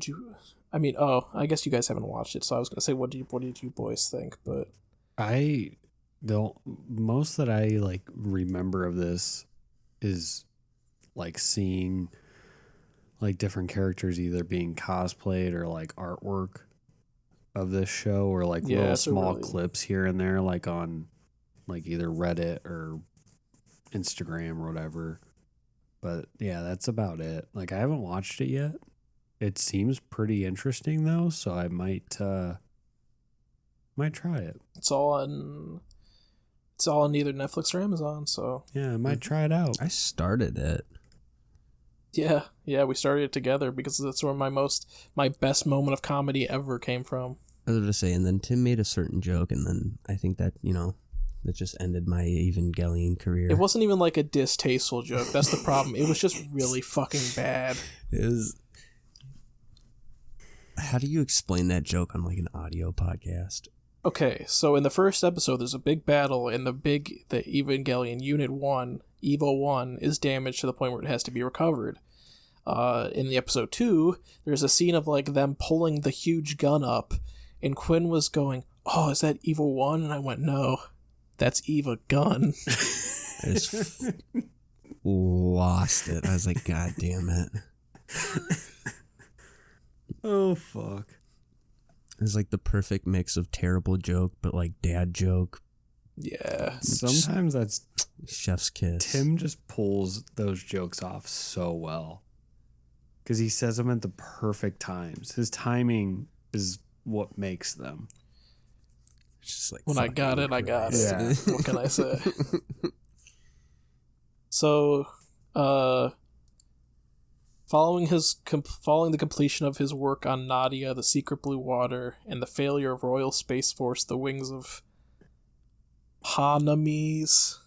I guess you guys haven't watched it, so I was going to say, what did you boys think? But the most that I remember of this is seeing different characters either being cosplayed or artwork of this show, or little small clips here and there on either Reddit or Instagram or whatever. But yeah, that's about it. I haven't watched it yet. It seems pretty interesting though, so I might try it. It's all on either Netflix or Amazon, so yeah, I might try it out. I started it. Yeah, we started it together because that's where my best moment of comedy ever came from. I was going to say, and then Tim made a certain joke, and then I think that, that just ended my Evangelion career. It wasn't even a distasteful joke. That's the problem. It was just really fucking bad. It was. How do you explain that joke on an audio podcast? Okay, so in the first episode, there's a big battle, and the Evangelion Unit 1, Evo 1, is damaged to the point where it has to be recovered. In the episode 2, there's a scene of them pulling the huge gun up, and Quinn was going, "Oh, is that Evo 1?" And I went, "No, that's Eva Gun." I just lost it. I was like, God damn it. Oh, fuck. It's like the perfect mix of terrible joke, but like dad joke. Yeah. Sometimes that's Chef's kiss. Tim just pulls those jokes off so well because he says them at the perfect times. His timing is what makes them. It's just like, When I got it, I got it. Yeah. What can I say? So, following the completion of his work on Nadia, The Secret Blue Water, and the failure of Royal Space Force, The Wings of Hanamis,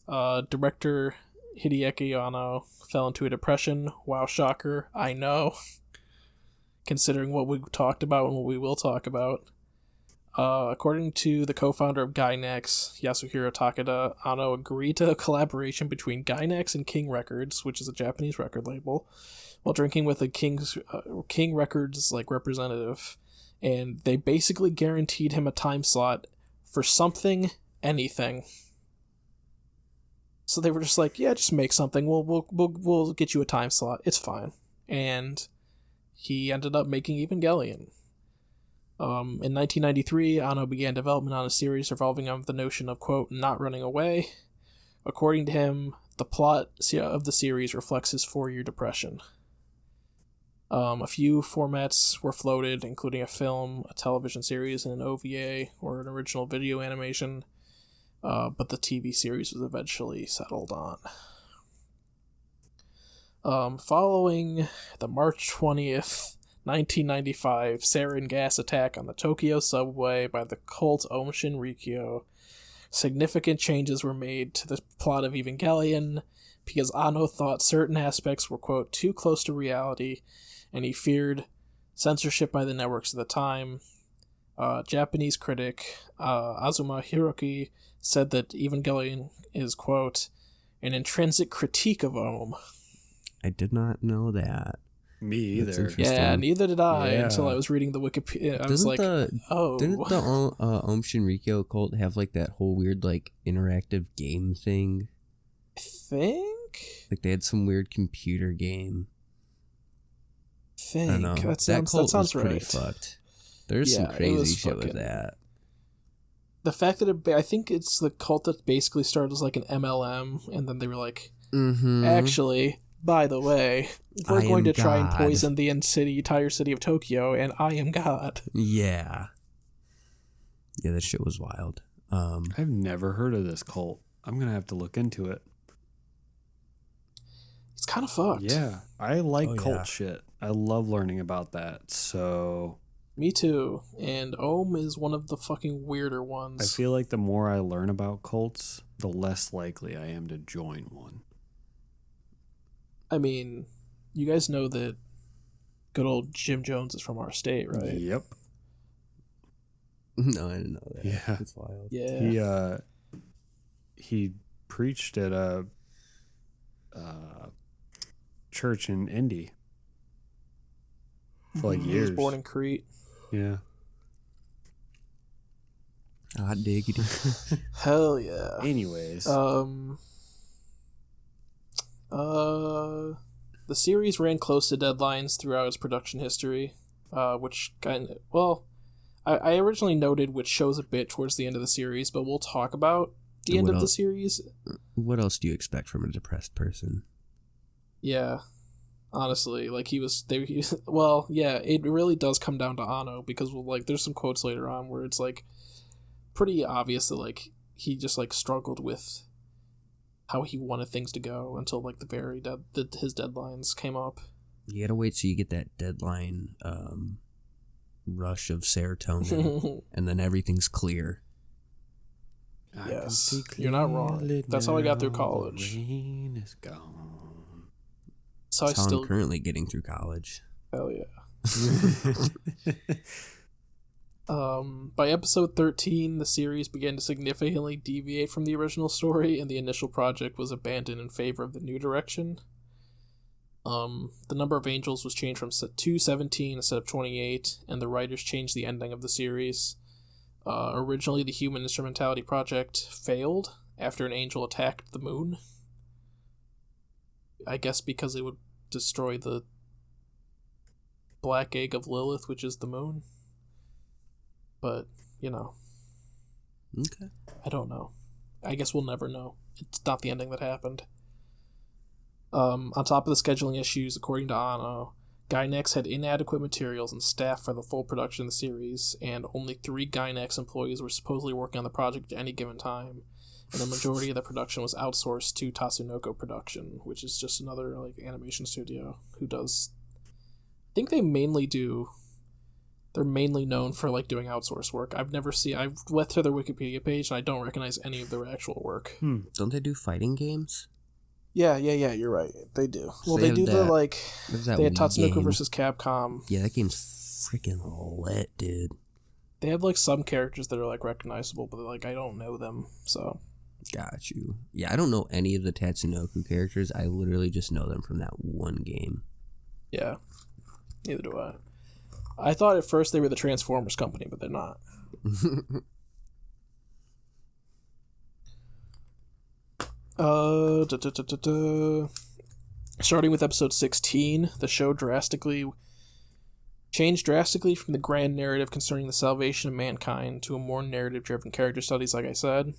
director Hideaki Anno fell into a depression. Wow, shocker. I know. Considering what we talked about and what we will talk about. According to the co-founder of Gainax, Yasuhiro Takeda, Anno agreed to a collaboration between Gainax and King Records, which is a Japanese record label, while drinking with a King Records like representative, and they basically guaranteed him a time slot for anything. So they were just like, yeah, just make something. We'll get you a time slot. It's fine. And he ended up making Evangelion. In 1993, Anno began development on a series revolving around the notion of, quote, not running away. According to him, the plot of the series reflects his 4-year depression. A few formats were floated, including a film, a television series, and an OVA, or an original video animation, but the TV series was eventually settled on. Following the March 20th, 1995 sarin gas attack on the Tokyo subway by the cult Aum Shinrikyo, significant changes were made to the plot of Evangelion because Anno thought certain aspects were, quote, too close to reality, and he feared censorship by the networks at the time. Japanese critic Azuma Hiroki said that Evangelion is, quote, an intrinsic critique of Aum. I did not know that. Me either. Yeah, neither did I Yeah. until I was reading the Wikipedia. I was like, oh. Didn't the Aum Shinrikyo cult have like that whole weird like interactive game thing? I think? Like they had some weird computer game. I don't know. That sounds was pretty right. fucked. There's some crazy shit with that. The fact that I think it's the cult that basically started as like an MLM, and then they were like, actually, by the way, we're going to try and poison the entire city of Tokyo, and I am God. Yeah. Yeah, that shit was wild. I've never heard of this cult. I'm going to have to look into it. It's kind of fucked. Yeah, I like cult shit. I love learning about that, so... Me too. And Aum is one of the fucking weirder ones. I feel like the more I learn about cults, the less likely I am to join one. I mean, you guys know that good old Jim Jones is from our state, right? Yep. No, I didn't know that. Yeah. It's wild. Yeah. He preached at a church in Indy for like years. He was born in Crete. Yeah. Hot diggity. Hell yeah. Anyways. The series ran close to deadlines throughout its production history, which kind of, well, I originally noted which shows a bit towards the end of the series, but we'll talk about the end of the series. What else do you expect from a depressed person? Yeah, honestly, like well, yeah, it really does come down to Anno, because like there's some quotes later on where it's like pretty obvious that like he just like struggled with how he wanted things to go until like his deadlines came up. You gotta wait till you get that deadline rush of serotonin, and then everything's clear. Yes, you're not wrong. That's how I got through college. The rain is gone. So That's how I'm currently getting through college. Hell yeah. By episode 13, the series began to significantly deviate from the original story, and the initial project was abandoned in favor of the new direction. The number of angels was changed from 17 instead of 28, and the writers changed the ending of the series. Originally, the Human Instrumentality Project failed after an angel attacked the moon. I guess because it would destroy the black egg of Lilith, which is the moon. But, Okay. I don't know. I guess we'll never know. It's not the ending that happened. On top of the scheduling issues, according to Anno, Gainax had inadequate materials and staff for the full production of the series, and only 3 Gainax employees were supposedly working on the project at any given time, and the majority of the production was outsourced to Tatsunoko Production, which is just another animation studio who does... I think they're mainly known for doing outsourced work. I've went through their Wikipedia page and I don't recognize any of their actual work. Don't they do fighting games? Yeah, you're right. They do. Well, They they do have they had Wii Tatsunoko game. versus Capcom. Yeah, that game's freaking lit, dude. They have some characters that are recognizable, but I don't know them, so. Got you. Yeah, I don't know any of the Tatsunoko characters. I literally just know them from that one game. Yeah. Neither do I. I thought at first they were the Transformers company, but they're not. Starting with episode 16, the show changed drastically from the grand narrative concerning the salvation of mankind to a more narrative-driven character studies, like I said.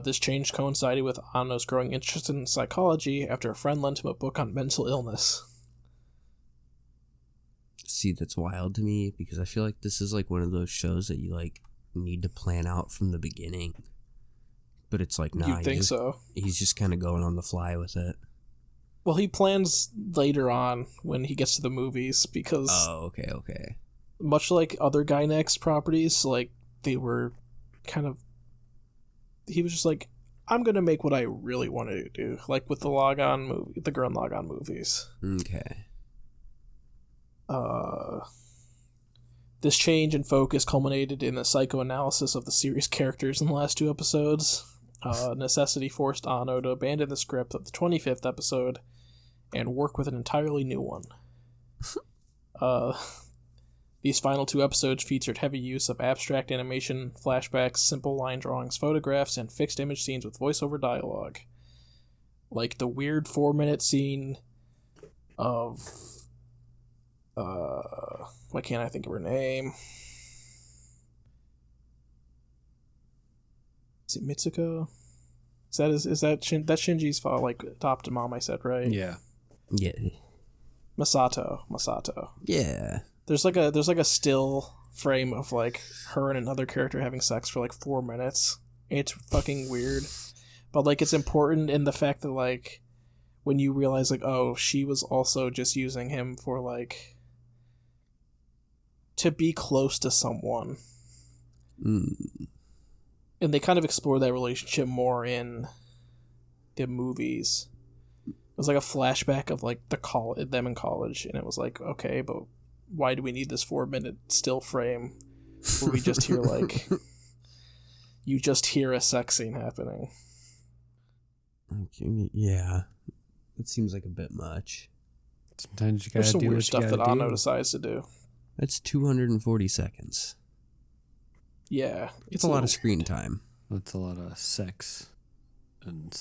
This change coincided with Anno's growing interest in psychology after a friend lent him a book on mental illness. See, that's wild to me because I feel like this is one of those shows that you need to plan out from the beginning. But it's nah, you think so? He's just kind of going on the fly with it. Well, he plans later on when he gets to the movies because... Oh, okay. Much like other Gainax properties, they were kind of... He was just I'm going to make what I really wanted to do. With the the Gurren Lagann movies. Okay. This change in focus culminated in a psychoanalysis of the series characters in the last 2 episodes. Necessity forced Anno to abandon the script of the 25th episode and work with an entirely new one. These final 2 episodes featured heavy use of abstract animation, flashbacks, simple line drawings, photographs, and fixed image scenes with voiceover dialogue. The weird 4-minute scene of... why can't I think of her name? Is it Mitsuko? Is that Shinji's adopted mom? I said right. Yeah. Yeah. Masato. Yeah. There's a still frame of her and another character having sex for 4 minutes. It's fucking weird, but it's important in the fact that when you realize oh, she was also just using him for to be close to someone. And they kind of explore that relationship more in the movies. It was a flashback of them in college, and it was okay, but why do we need this 4-minute still frame where we just hear you just hear a sex scene happening? Okay, yeah, it seems like a bit much. Sometimes you gotta There's some do weird what stuff you that gotta Anno do. decides to do. That's 240 seconds. Yeah, It's a lot of screen time. That's a lot of sex, and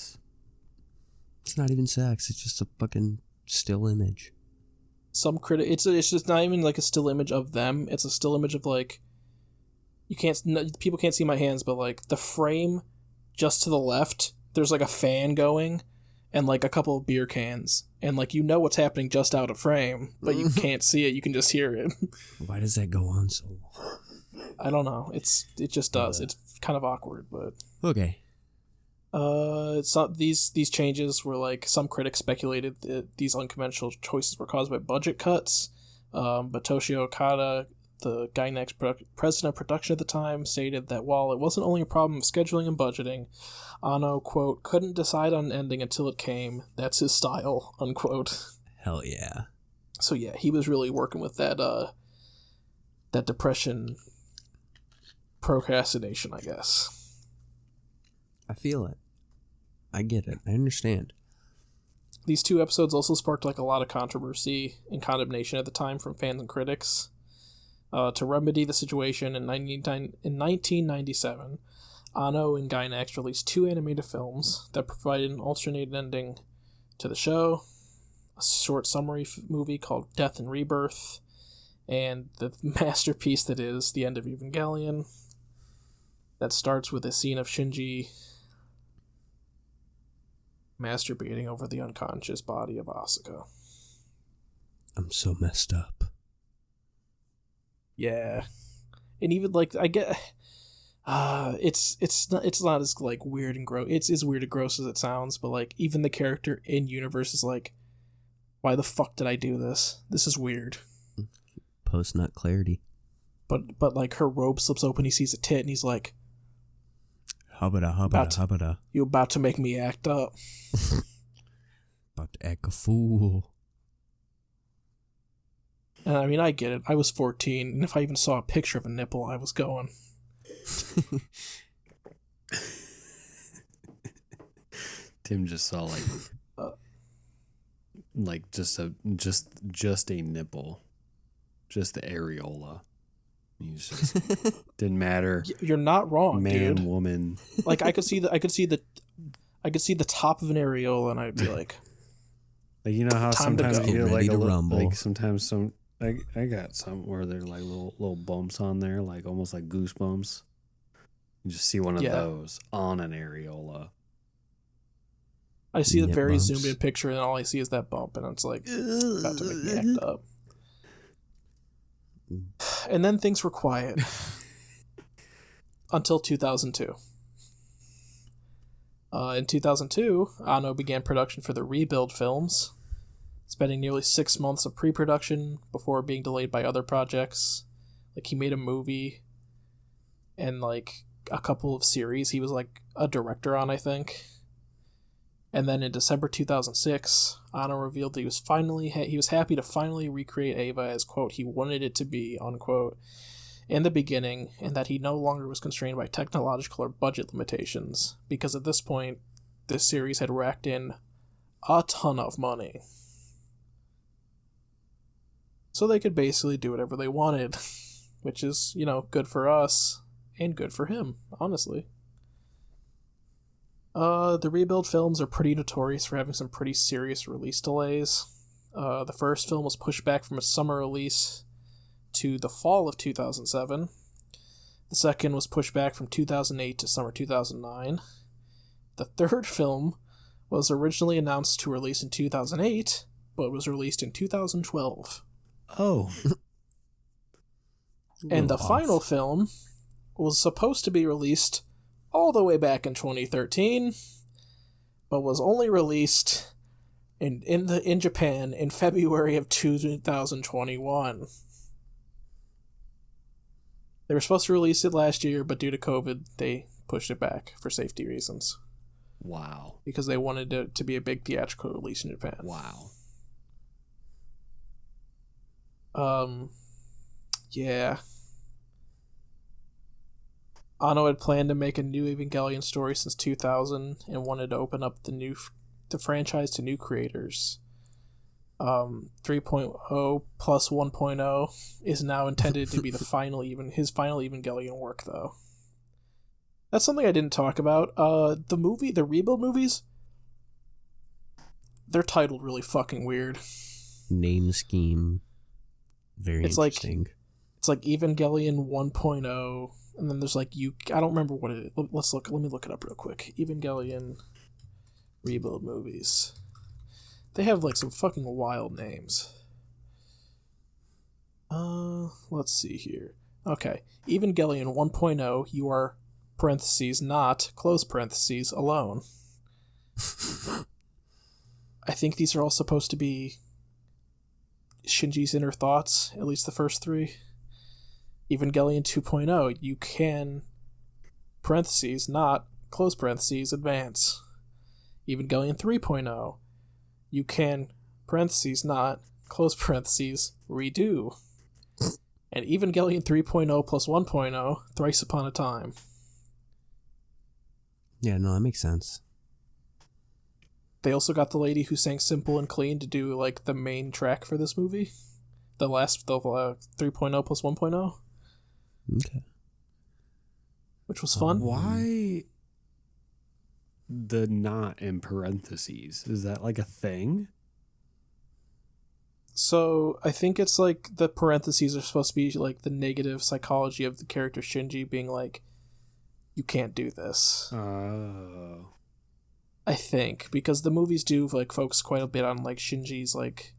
It's not even sex. It's just a fucking still image. Some it's just not even a still image of them. It's a still image of people can't see my hands, but the frame just to the left, there's a fan going, and a couple of beer cans, and what's happening just out of frame, but you can't see it. You can just hear it. Why does that go on so long? I don't know. It just does. It's kind of awkward, but okay. These changes were some critics speculated that these unconventional choices were caused by budget cuts. But Toshio Okada, the Gainax president of production at the time, stated that while it wasn't only a problem of scheduling and budgeting, Anno, quote, couldn't decide on an ending until it came. That's his style, unquote. Hell yeah. So yeah, he was really working with that depression procrastination, I guess. I feel it. I get it. I understand. These 2 episodes also sparked a lot of controversy and condemnation at the time from fans and critics. To remedy the situation, in 1997, Anno and Gainax released 2 animated films that provided an alternative ending to the show. a short summary movie called Death and Rebirth, and the masterpiece that is The End of Evangelion, that starts with a scene of Shinji masturbating over the unconscious body of Asuka. I'm so messed up. Yeah. And even, like, I get... it's not as, like, weird and gross. It's as weird and gross as it sounds, but, like, even the character in universe is like, why the fuck did I do this? This is weird. Post-nut clarity. But like, her robe slips open, he sees a tit, and he's like, Hubba-da. you about to make me act up. About to act a fool. And I mean, I get it. I was 14, and if I even saw a picture of a nipple, I was going. Tim just saw like just a nipple, just the areola. He's just didn't matter. You're not wrong, man, dude. woman. Like, I could see the top of an areola, and I'd be like, like, you know how time to sometimes go. you get like Ready a to little, rumble. like sometimes some I got some where they're like little bumps on there, like almost like goosebumps. You just see one of those on an areola. I see the Nip very bumps. zoomed in picture, and all I see is that bump, and it's like, about to make me act up. And then things were quiet. Until 2002. In 2002, Anno began production for the Rebuild films, spending nearly 6 months of pre-production before being delayed by other projects. Like, he made a movie and, like, a couple of series he was, like, a director on, I think. And then in December 2006, Anno revealed that he was happy to finally recreate Eva as, quote, he wanted it to be, unquote, in the beginning, and that he no longer was constrained by technological or budget limitations, because at this point, this series had racked in a ton of money. So they could basically do whatever they wanted, which is, you know, good for us, and good for him, honestly. The Rebuild films are pretty notorious for having some pretty serious release delays. The first film was pushed back from a summer release to the fall of 2007. The second was pushed back from 2008 to summer 2009. The third film was originally announced to release in 2008, but was released in 2012. Oh. And the final film was supposed to be released all the way back in 2013, but was only released in Japan in February of 2021. They were supposed to release it last year, but due to COVID, they pushed it back for safety reasons. Wow. Because they wanted it to be a big theatrical release in Japan. Wow. Yeah. Anno had planned to make a new Evangelion story since 2000 and wanted to open up the franchise to new creators. 3.0 plus 1.0 is now intended to be his final Evangelion work, though. That's something I didn't talk about. The Rebuild movies, they're titled really fucking weird. Name scheme. Very interesting. It's like Evangelion 1.0, and then there's like I don't remember what it is. Let me look it up real quick. Evangelion Rebuild movies. They have like some fucking wild names. Let's see here. Okay. Evangelion 1.0, you are parentheses not close parentheses alone. I think these are all supposed to be Shinji's inner thoughts, at least the first three. Evangelion 2.0, you can parentheses not close parentheses advance. Evangelion 3.0, you can parentheses not close parentheses redo. And Evangelion 3.0 plus 1.0, thrice upon a time. Yeah, no, that makes sense. They also got the lady who sang Simple and Clean to do like the main track for this movie. The 3.0 plus 1.0. Okay. Which was fun. Why the not in parentheses? Is that like a thing? So I think it's like the parentheses are supposed to be like the negative psychology of the character Shinji being like, you can't do this. Oh. I think, because the movies do like focus quite a bit on like Shinji's like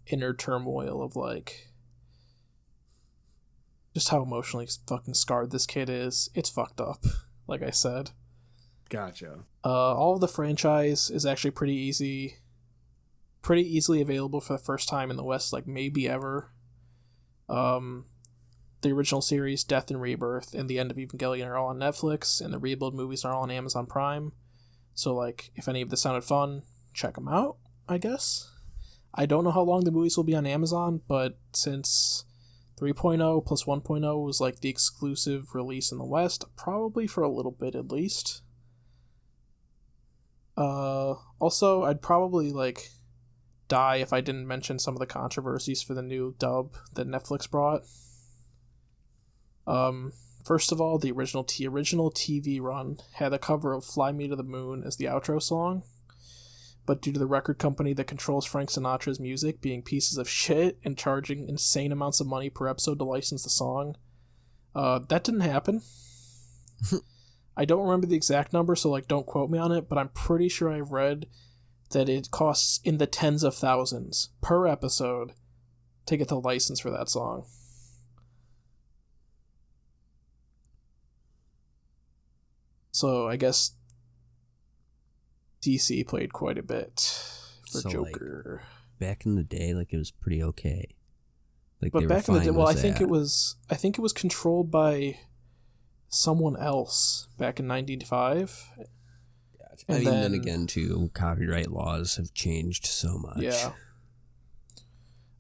inner turmoil of like just how emotionally fucking scarred this kid is. It's fucked up, like I said. Gotcha. All of the franchise is actually pretty easily available for the first time in the West, like maybe ever. The original series, Death and Rebirth, and the End of Evangelion are all on Netflix, and the Rebuild movies are all on Amazon Prime. So, like, if any of this sounded fun, check them out, I guess. I don't know how long the movies will be on Amazon, but since 3.0 plus 1.0 was, like, the exclusive release in the West, probably for a little bit at least. Also, I'd probably, like, die if I didn't mention some of the controversies for the new dub that Netflix brought. First of all, the original TV run had a cover of Fly Me to the Moon as the outro song, but due to the record company that controls Frank Sinatra's music being pieces of shit and charging insane amounts of money per episode to license the song, that didn't happen. I don't remember the exact number, so like don't quote me on it, but I'm pretty sure I've read that it costs in the tens of thousands per episode to get the license for that song. So I guess DC played quite a bit for Joker. Like, back in the day, like it was pretty okay. Like, but they back were in the day, fine well, I with think that. it was controlled by someone else back in '95. Gotcha. I mean, then again, too, copyright laws have changed so much. Yeah.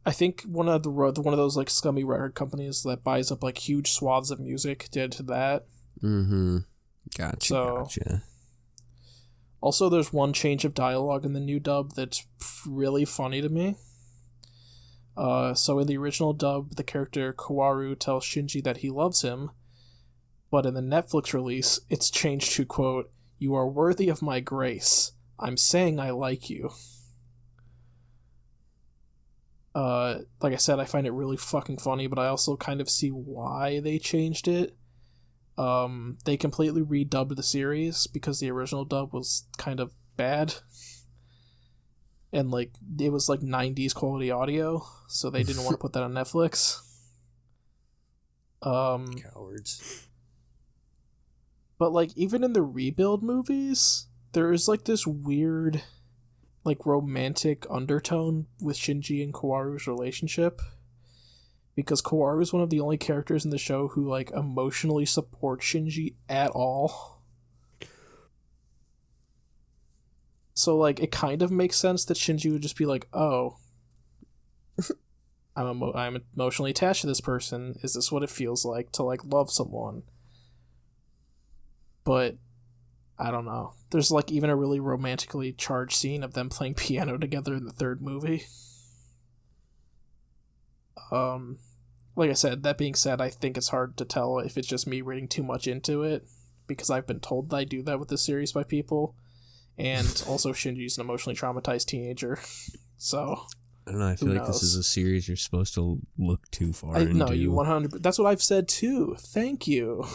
I think one of those like scummy record companies that buys up like huge swaths of music did to that. Mm-hmm. Gotcha. Also, there's one change of dialogue in the new dub that's really funny to me. So in the original dub, the character Kawaru tells Shinji that he loves him, but in the Netflix release, it's changed to, quote, "You are worthy of my grace. I'm saying I like you." Like I said, I find it really fucking funny, but I also kind of see why they changed it. They completely redubbed the series because the original dub was kind of bad. And, like, it was, like, 90s quality audio, so they didn't want to put that on Netflix. Cowards. But, like, even in the Rebuild movies, there is, like, this weird, like, romantic undertone with Shinji and Kawaru's relationship. Because Kawaru is one of the only characters in the show who, like, emotionally supports Shinji at all. So, like, it kind of makes sense that Shinji would just be like, oh, I'm emotionally attached to this person. Is this what it feels like to, like, love someone? But, I don't know. There's, like, even a really romantically charged scene of them playing piano together in the third movie. Like I said, that being said, I think it's hard to tell if it's just me reading too much into it, because I've been told that I do that with this series by people, and also Shinji's an emotionally traumatized teenager, so I don't know, I feel like this is a series you're supposed to look too far into. No, you 100%, that's what I've said too, thank you.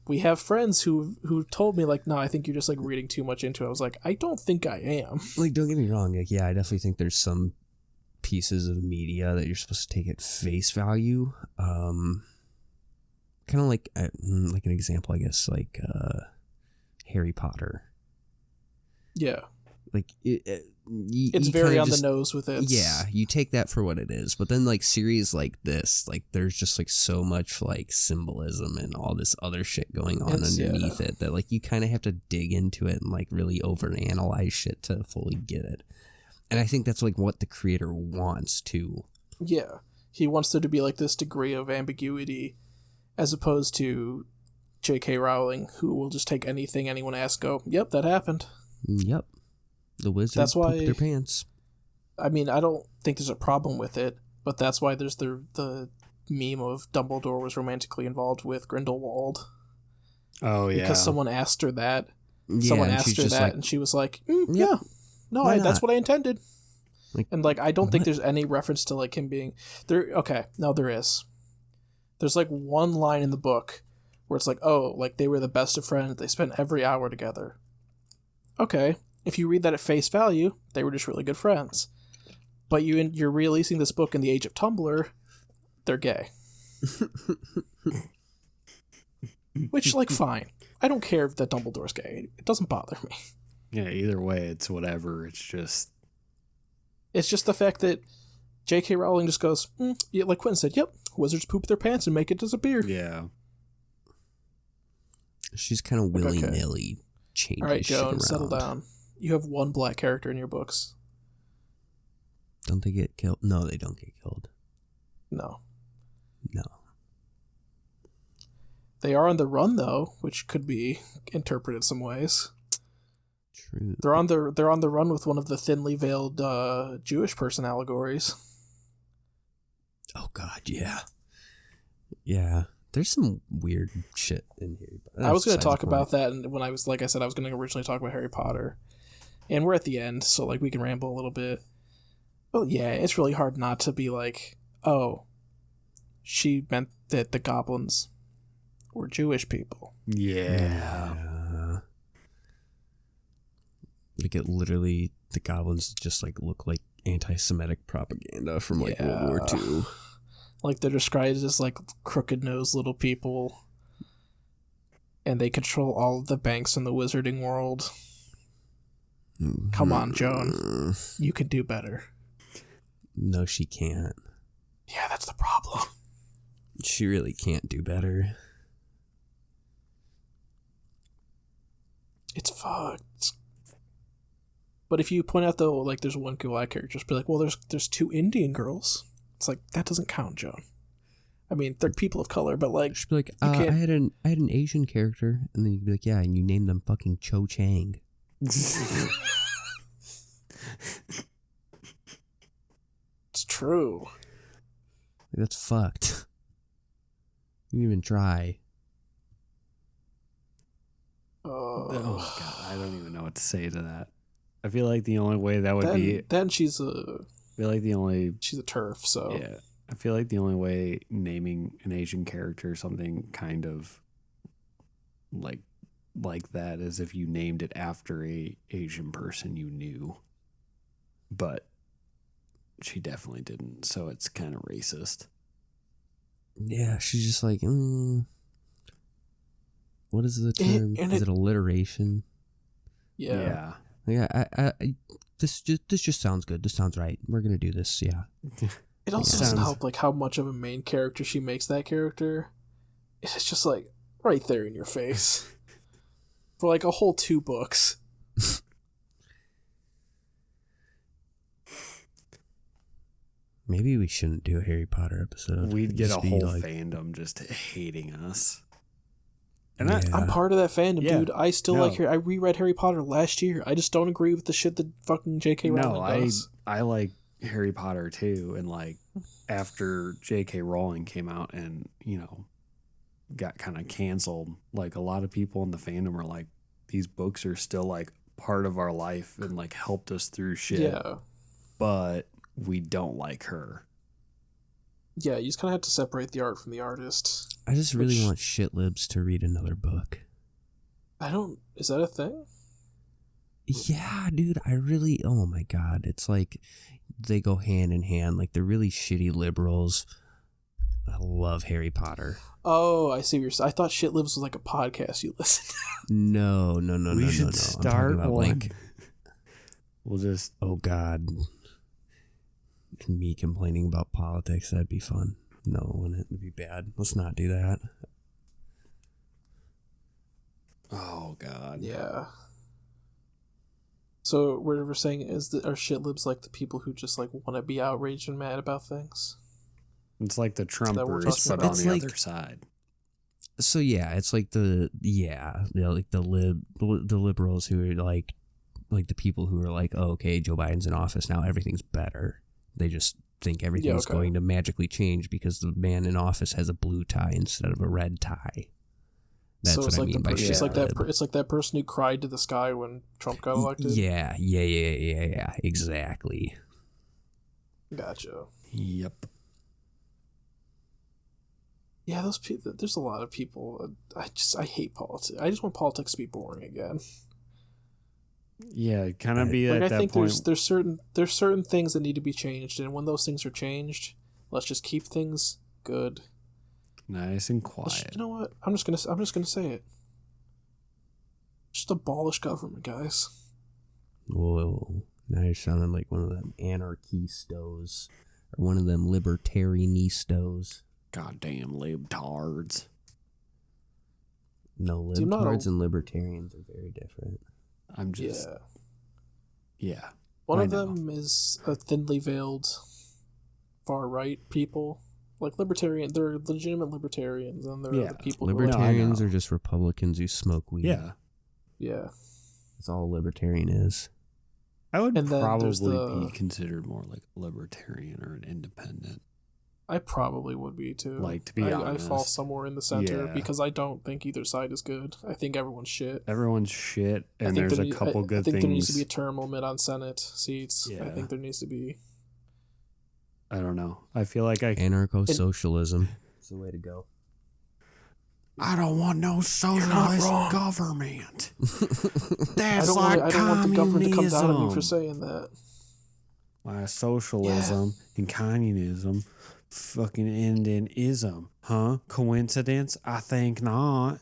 We have friends who told me, like, no, I think you're just, like, reading too much into it. I was like, I don't think I am. Like, don't get me wrong, like, yeah, I definitely think there's some pieces of media that you're supposed to take at face value. Kind of like an example, I guess, like Harry Potter. Yeah. Like, it's very on the nose with it. Yeah, you take that for what it is. But then, like, series like this, like, there's just, like, so much, like, symbolism and all this other shit going on underneath it that, like, you kind of have to dig into it and, like, really overanalyze shit to fully get it. And I think that's, like, what the creator wants, too. Yeah. He wants there to be, like, this degree of ambiguity, as opposed to J.K. Rowling, who will just take anything anyone asks, go, yep, that happened. Yep. The wizards pooped their pants. I mean, I don't think there's a problem with it, but that's why there's the meme of Dumbledore was romantically involved with Grindelwald. Oh, yeah. Because someone asked her that. Yeah, someone asked her that, like, and she was like, yeah. No, that's what I intended. And like, I don't think there's any reference to like him being there. Okay, no, there is. There's like one line in the book where it's like, oh, like they were the best of friends. They spent every hour together. Okay, if you read that at face value, they were just really good friends. But you're releasing this book in the age of Tumblr, they're gay. Which, like, fine. I don't care that Dumbledore's gay. It doesn't bother me. Yeah, either way, it's whatever. It's just the fact that J.K. Rowling just goes, yeah, like Quentin said, yep, wizards poop their pants and make it disappear. Yeah. She's kind of willy-nilly changing. All right, shit Joan, around. settle down. You have one black character in your books. Don't they get killed? No, they don't get killed. No. No. They are on the run, though, which could be interpreted some ways. True. They're on the run with one of the thinly veiled Jewish person allegories. Oh God, yeah, yeah. There's some weird shit in here. I was going to talk about that, and when I was, like I said, I was going to originally talk about Harry Potter, and we're at the end, so like we can ramble a little bit. Well, yeah, it's really hard not to be like, oh, she meant that the goblins were Jewish people. Yeah. Like it literally, the goblins just like look like anti-Semitic propaganda from like World War II. Like they're described as like crooked-nosed little people, and they control all of the banks in the wizarding world. Come on, Joan, you can do better. No, she can't. Yeah, that's the problem. She really can't do better. It's fucked. But if you point out though, like there's one black character, just be like, well, there's two Indian girls. It's like that doesn't count, Joan. I mean, they're people of color, but like, she'd be like, I had an Asian character, and then you'd be like, yeah, and you named them fucking Cho Chang. It's true. That's fucked. You didn't even try. Oh God, I don't even know what to say to that. I feel like the only way that would be. Then she's I feel like she's a turf. So yeah, I feel like the only way naming an Asian character something kind of like that is if you named it after a Asian person you knew, but she definitely didn't. So it's kind of racist. Yeah, she's just like, what is the term? Is it alliteration? Yeah. Yeah, this just sounds good. This sounds right. We're gonna do this. Yeah. It also doesn't help like how much of a main character she makes that character. It's just like right there in your face for like a whole 2 books. Maybe we shouldn't do a Harry Potter episode. We'd get a whole fandom just hating us. And I'm part of that fandom, dude. I still like Harry. I reread Harry Potter last year. I just don't agree with the shit that fucking J.K. Rowling does. I like Harry Potter too, and like after J.K. Rowling came out and got kind of canceled, like a lot of people in the fandom are like, these books are still like part of our life and like helped us through shit. Yeah, but we don't like her. Yeah, you just kind of have to separate the art from the artist. I just really want shitlibs to read another book. Is that a thing? Yeah, dude, oh my God. It's like they go hand in hand. Like the really shitty liberals I love Harry Potter. Oh, I see what you're saying. I thought Shit Lives was like a podcast you listen to. No. We should start one. Like, we'll just... Oh, God. Me complaining about politics, that'd be fun. No, wouldn't it be bad? Let's not do that. Oh, God. Yeah. So what we're saying is that our shit libs like the people who just like want to be outraged and mad about things. It's like the Trumpers, but on the other side. So yeah, it's like the liberals who are like the people who are like, oh, okay, Joe Biden's in office now, everything's better. They just think everything's going to magically change because the man in office has a blue tie instead of a red tie. That's so it's what I mean by shit. It's like that person who cried to the sky when Trump got elected. Yeah, exactly. Gotcha. Yep. Yeah, those people. There's a lot of people. I hate politics. I just want politics to be boring again. Yeah, kind of be at I that think point. there's certain things that need to be changed, and when those things are changed, let's just keep things good. Nice and quiet. You know what? I'm just gonna say it. Just abolish government, guys. Whoa. Now you're sounding like one of them anarchistos. Or one of them libertarianistos. Goddamn libtards. No, libtards and libertarians are very different. I'm just... Yeah. One of them is a thinly veiled far-right people. Like libertarian, they're legitimate libertarians, and they're the people libertarians are just Republicans who smoke weed. Yeah. That's all a libertarian is. I would probably be considered more like a libertarian or an independent. I probably would be too. Like, to be honest. I fall somewhere in the center because I don't think either side is good. I think everyone's shit. Everyone's shit, and there's a couple good things. I think there needs to be a term limit on Senate seats. Yeah. I think there needs to be. I don't know. I feel like anarcho-socialism. It's the way to go. I don't want no socialist government. That's I don't want the government to come down on me for saying that. Why socialism and communism fucking end in ism, huh? Coincidence? I think not.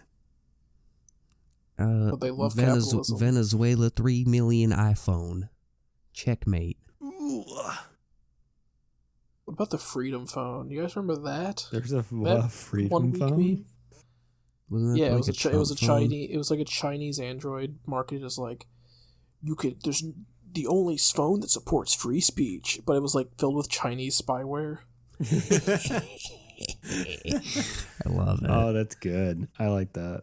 But they love capitalism. Venezuela 3 million iPhone. Checkmate. What about the Freedom Phone? You guys remember that? There's a Freedom Phone? Yeah, it was like a Chinese Android marketed as like there's the only phone that supports free speech, but it was like filled with Chinese spyware. I love it. Oh, that's good. I like that.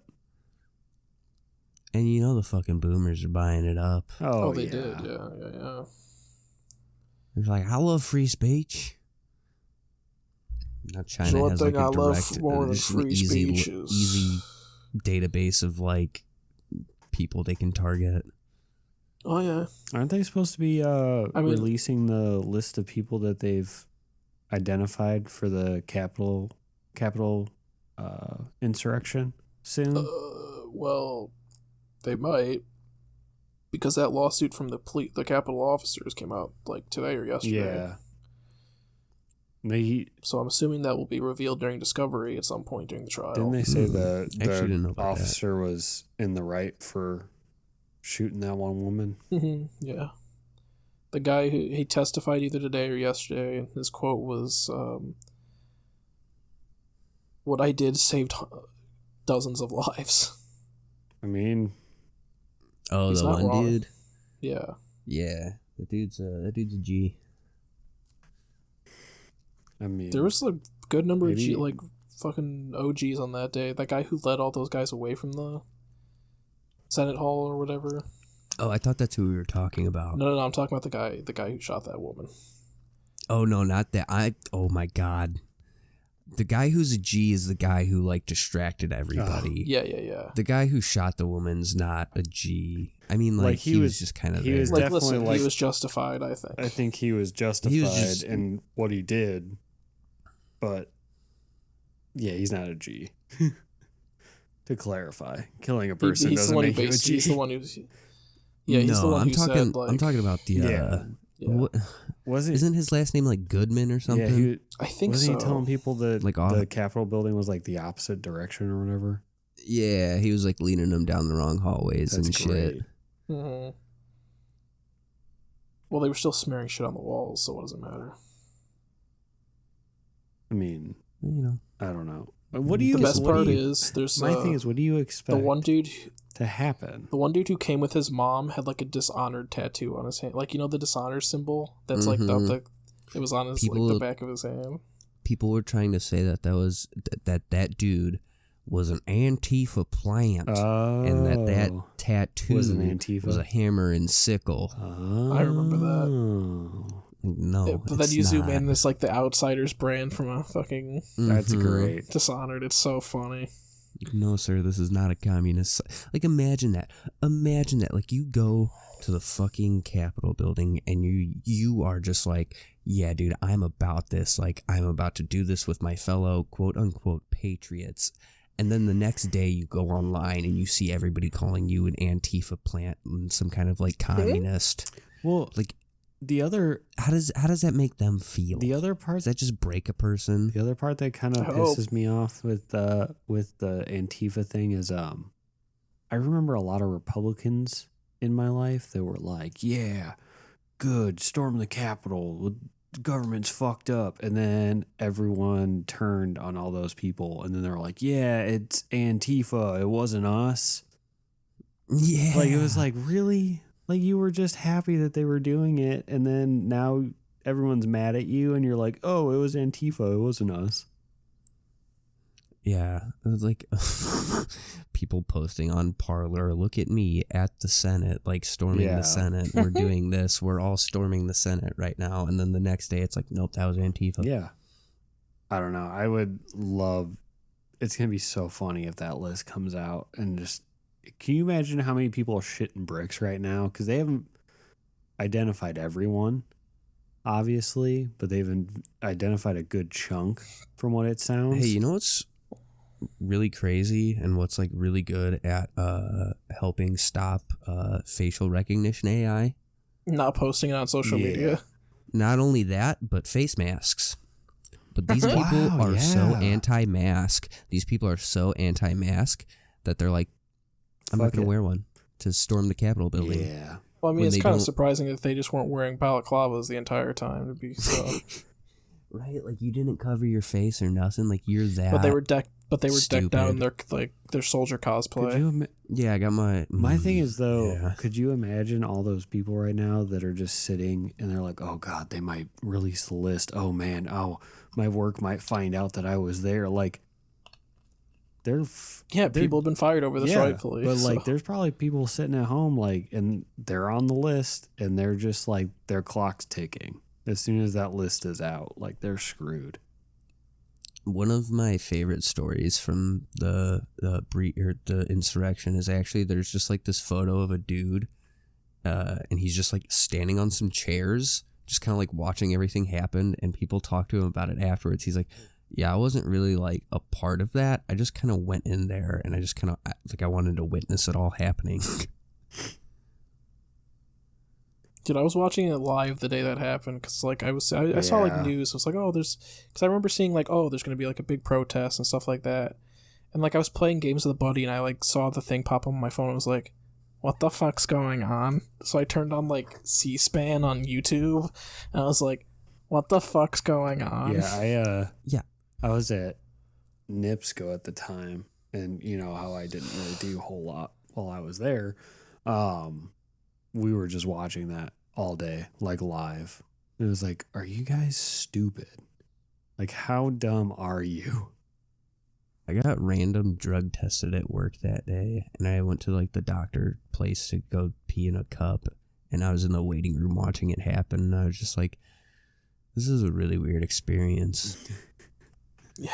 And you know the fucking boomers are buying it up. Oh, they did. Yeah. It's like, I love free speech. Now China has like a direct, easy database of like people they can target. Oh yeah, aren't they supposed to be releasing the list of people that they've identified for the Capitol insurrection soon? Well, they might, because that lawsuit from the Capitol officers came out like today or yesterday. Yeah. So I'm assuming that will be revealed during discovery at some point during the trial. Didn't they say the officer was in the right for shooting that one woman? Yeah. The guy who he testified either today or yesterday, and his quote was, "What I did saved dozens of lives." I mean, he's the one wrong. Dude. Yeah. Yeah, that dude's a G. I mean, there was a good number of fucking OGs on that day. That guy who led all those guys away from the Senate Hall or whatever. Oh, I thought that's who we were talking about. No, I'm talking about the guy who shot that woman. Oh no, not that. Oh my God. The guy who's a G is the guy who like distracted everybody. Yeah. The guy who shot the woman's not a G. I mean, like he was just kind of there. He was definitely he was justified. I think. I think he was justified in what he did, but yeah, he's not a G. To clarify, killing a person doesn't make you a G. He's the one who's. Yeah, he's the one who said like. I'm talking about the. Yeah. What, was it? Isn't his last name like Goodman or something? Yeah, I think wasn't he telling people that like the Capitol building was like the opposite direction or whatever? Yeah, he was like leading them down the wrong hallways and shit. Mm-hmm. Well, they were still smearing shit on the walls, so what does it matter? I mean, I don't know. What do you? The best part is there's my thing is, what do you expect? The one dude to happen. The one dude who came with his mom had like a Dishonored tattoo on his hand, like the Dishonored symbol. That's like it was on his the back of his hand. People were trying to say that was that dude was an Antifa plant, and that tattoo was a hammer and sickle. I remember that. No, but then you zoom in, it's like the Outsiders brand from a fucking. That's great. Dishonored. It's so funny. No, sir, this is not a communist. Like, imagine that. Imagine that. Like, you go to the fucking Capitol building and you are just like, yeah, dude, I'm about this. Like, I'm about to do this with my fellow quote unquote patriots. And then the next day you go online and you see everybody calling you an Antifa plant and some kind of like communist. Well, like, the other, how does that make them feel? the other part Does that just break a person? The other part that kind of pisses me off with the Antifa thing is I remember a lot of Republicans in my life that were like, yeah, good, storm the Capitol, the government's fucked up, and then everyone turned on all those people, and then they were like, yeah, it's Antifa, it wasn't us. Yeah. Like, it was like, really? Like, you were just happy that they were doing it, and then now everyone's mad at you, and you're like, oh, it was Antifa, it wasn't us. Yeah, it was like people posting on Parler, look at me at the Senate, like storming the Senate. We're doing this. We're all storming the Senate right now. And then the next day it's like, nope, that was Antifa. Yeah. I don't know. I would love, it's going to be so funny if that list comes out and just, can you imagine how many people are shitting bricks right now? Because they haven't identified everyone, obviously, but they've identified a good chunk from what it sounds. Hey, you know what's really crazy and what's like really good at helping stop facial recognition AI? Not posting it on social media. Not only that, but face masks. But these people are so anti-mask. These people are so anti-mask that they're like, I'm not going to wear one to storm the Capitol building. Yeah. Well, I mean, it's kind of surprising that they just weren't wearing balaclavas the entire time to be so. Right? Like, you didn't cover your face or nothing. Like, you're that. But they were decked stupid. out in their soldier cosplay. Yeah, I got my. My thing is though, could you imagine all those people right now that are just sitting and they're like, oh God, they might release the list. Oh man, my work might find out that I was there. Like, people have been fired over this rightfully. But like, there's probably people sitting at home like, and they're on the list and they're just like, their clock's ticking. As soon as that list is out, like, they're screwed. One of my favorite stories from the insurrection is actually there's just like this photo of a dude, and he's just like standing on some chairs, just kind of like watching everything happen. And people talk to him about it afterwards. He's like, "Yeah, I wasn't really like a part of that. I just kind of went in there and I just kind of like I wanted to witness it all happening." Dude, I was watching it live the day that happened because, like, I saw like news. I was like, oh, because I remember seeing like, oh, there's gonna be like a big protest and stuff like that, and like I was playing games with a buddy and I like saw the thing pop up on my phone and was like, what the fuck's going on? So I turned on like C-SPAN on YouTube and I was like, what the fuck's going on? Yeah, I was at NIPSCO at the time, and you know how I didn't really do a whole lot while I was there. We were just watching that all day, like live. It was like, are you guys stupid? Like, how dumb are you? I got random drug tested at work that day, and I went to like the doctor place to go pee in a cup, and I was in the waiting room watching it happen, and I was just like, this is a really weird experience. Yeah.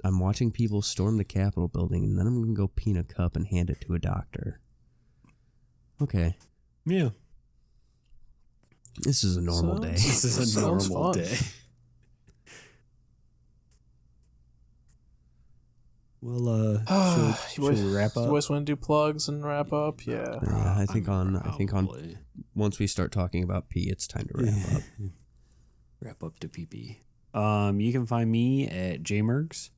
I'm watching people storm the Capitol building, and then I'm going to go pee in a cup and hand it to a doctor. Okay. Yeah. This is a normal day. This is a normal fun. day. Well, should we wrap up? You always want to do plugs and wrap up? Yeah. I think once we start talking about pee, it's time to wrap up. Wrap up to PP. You can find me at jmergs.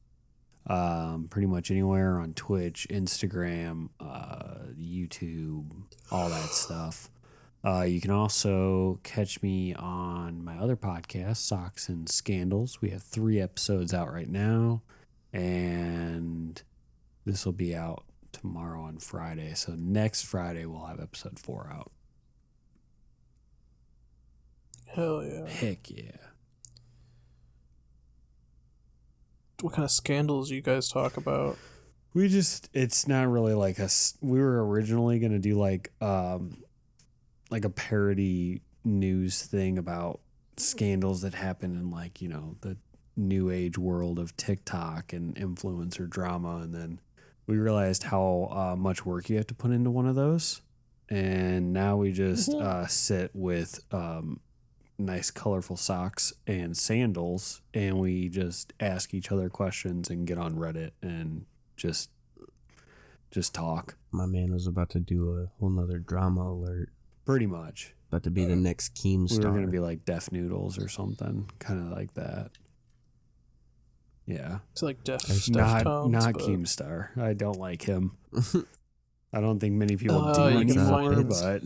Pretty much anywhere on Twitch, Instagram, YouTube, all that stuff. You can also catch me on my other podcast, Socks and Scandals. We have 3 episodes out right now, and this will be out tomorrow on Friday. So next Friday, we'll have episode 4 out. Hell yeah. Heck yeah. What kind of scandals do you guys talk about? It's not really like us. We were originally going to do like a parody news thing about scandals that happen in like, you know, the new age world of TikTok and influencer drama, and then we realized how much work you have to put into one of those, and now we just sit with nice colorful socks and sandals, and we just ask each other questions and get on Reddit and just talk. My man was about to do a whole nother drama alert. Pretty much. About to be the next Keemstar. We were going to be like Deaf Noodles or something, kind of like that. Yeah. It's like Def Not but... Keemstar. I don't like him. I don't think many people do you can anymore, find but...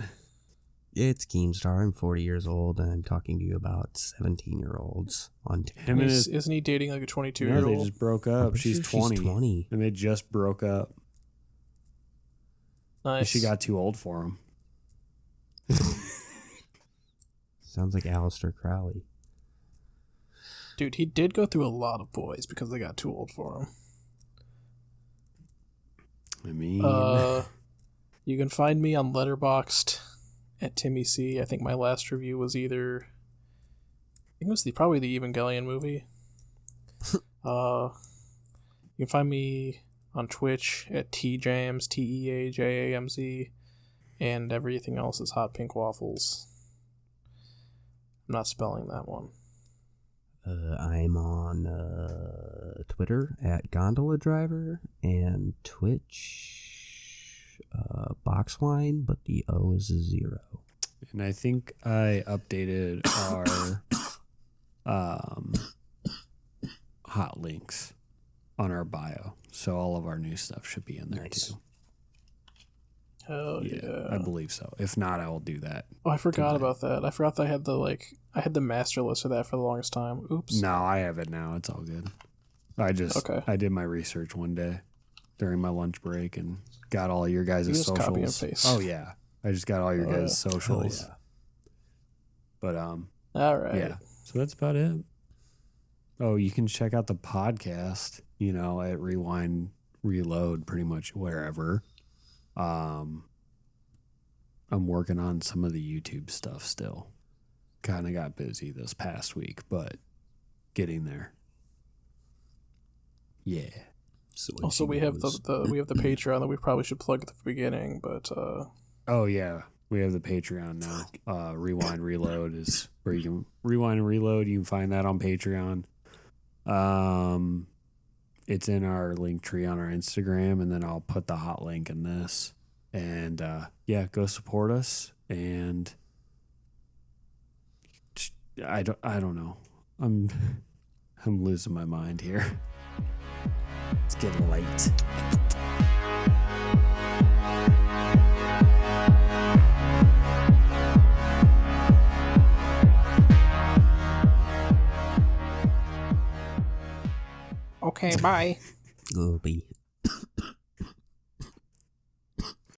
It's Keemstar. I'm 40 years old, and I'm talking to you about 17-year-olds on TikTok. Him and isn't he dating like a 22-year-old? No, they just broke up. She's 20. She's 20. And they just broke up. Nice. And she got too old for him. Sounds like Aleister Crowley. Dude, he did go through a lot of boys because they got too old for him. I mean... you can find me on Letterboxd at Timmy C. I think my last review was either... I think it was probably the Evangelion movie. You can find me on Twitch at TJams, TEAJAMZ, and everything else is Hot Pink Waffles. I'm not spelling that one. I'm on Twitter at Gondola Driver and Twitch Boxwine, but the O is a 0. And I think I updated our hot links on our bio, so all of our new stuff should be in there too. Hell yeah. I believe so. If not, I will do that. Oh, I forgot about that. I forgot that I had the master list of that for the longest time. Oops. No, I have it now. It's all good. I did my research one day during my lunch break and got all your guys' socials. Copy and paste. Oh yeah. I just got all your guys' socials. Oh, yeah. But all right. yeah. So that's about it. Oh, you can check out the podcast, at Rewind Reload pretty much wherever. I'm working on some of the YouTube stuff still. Kind of got busy this past week, but getting there. Yeah. So also, we have the Patreon that we probably should plug at the beginning, but oh yeah, we have the Patreon now. Rewind Reload is where you can rewind and reload. You can find that on Patreon. It's in our link tree on our Instagram, and then I'll put the hot link in this. And yeah, go support us. And I don't know. I'm losing my mind here. It's getting late. okay, bye. Goopy.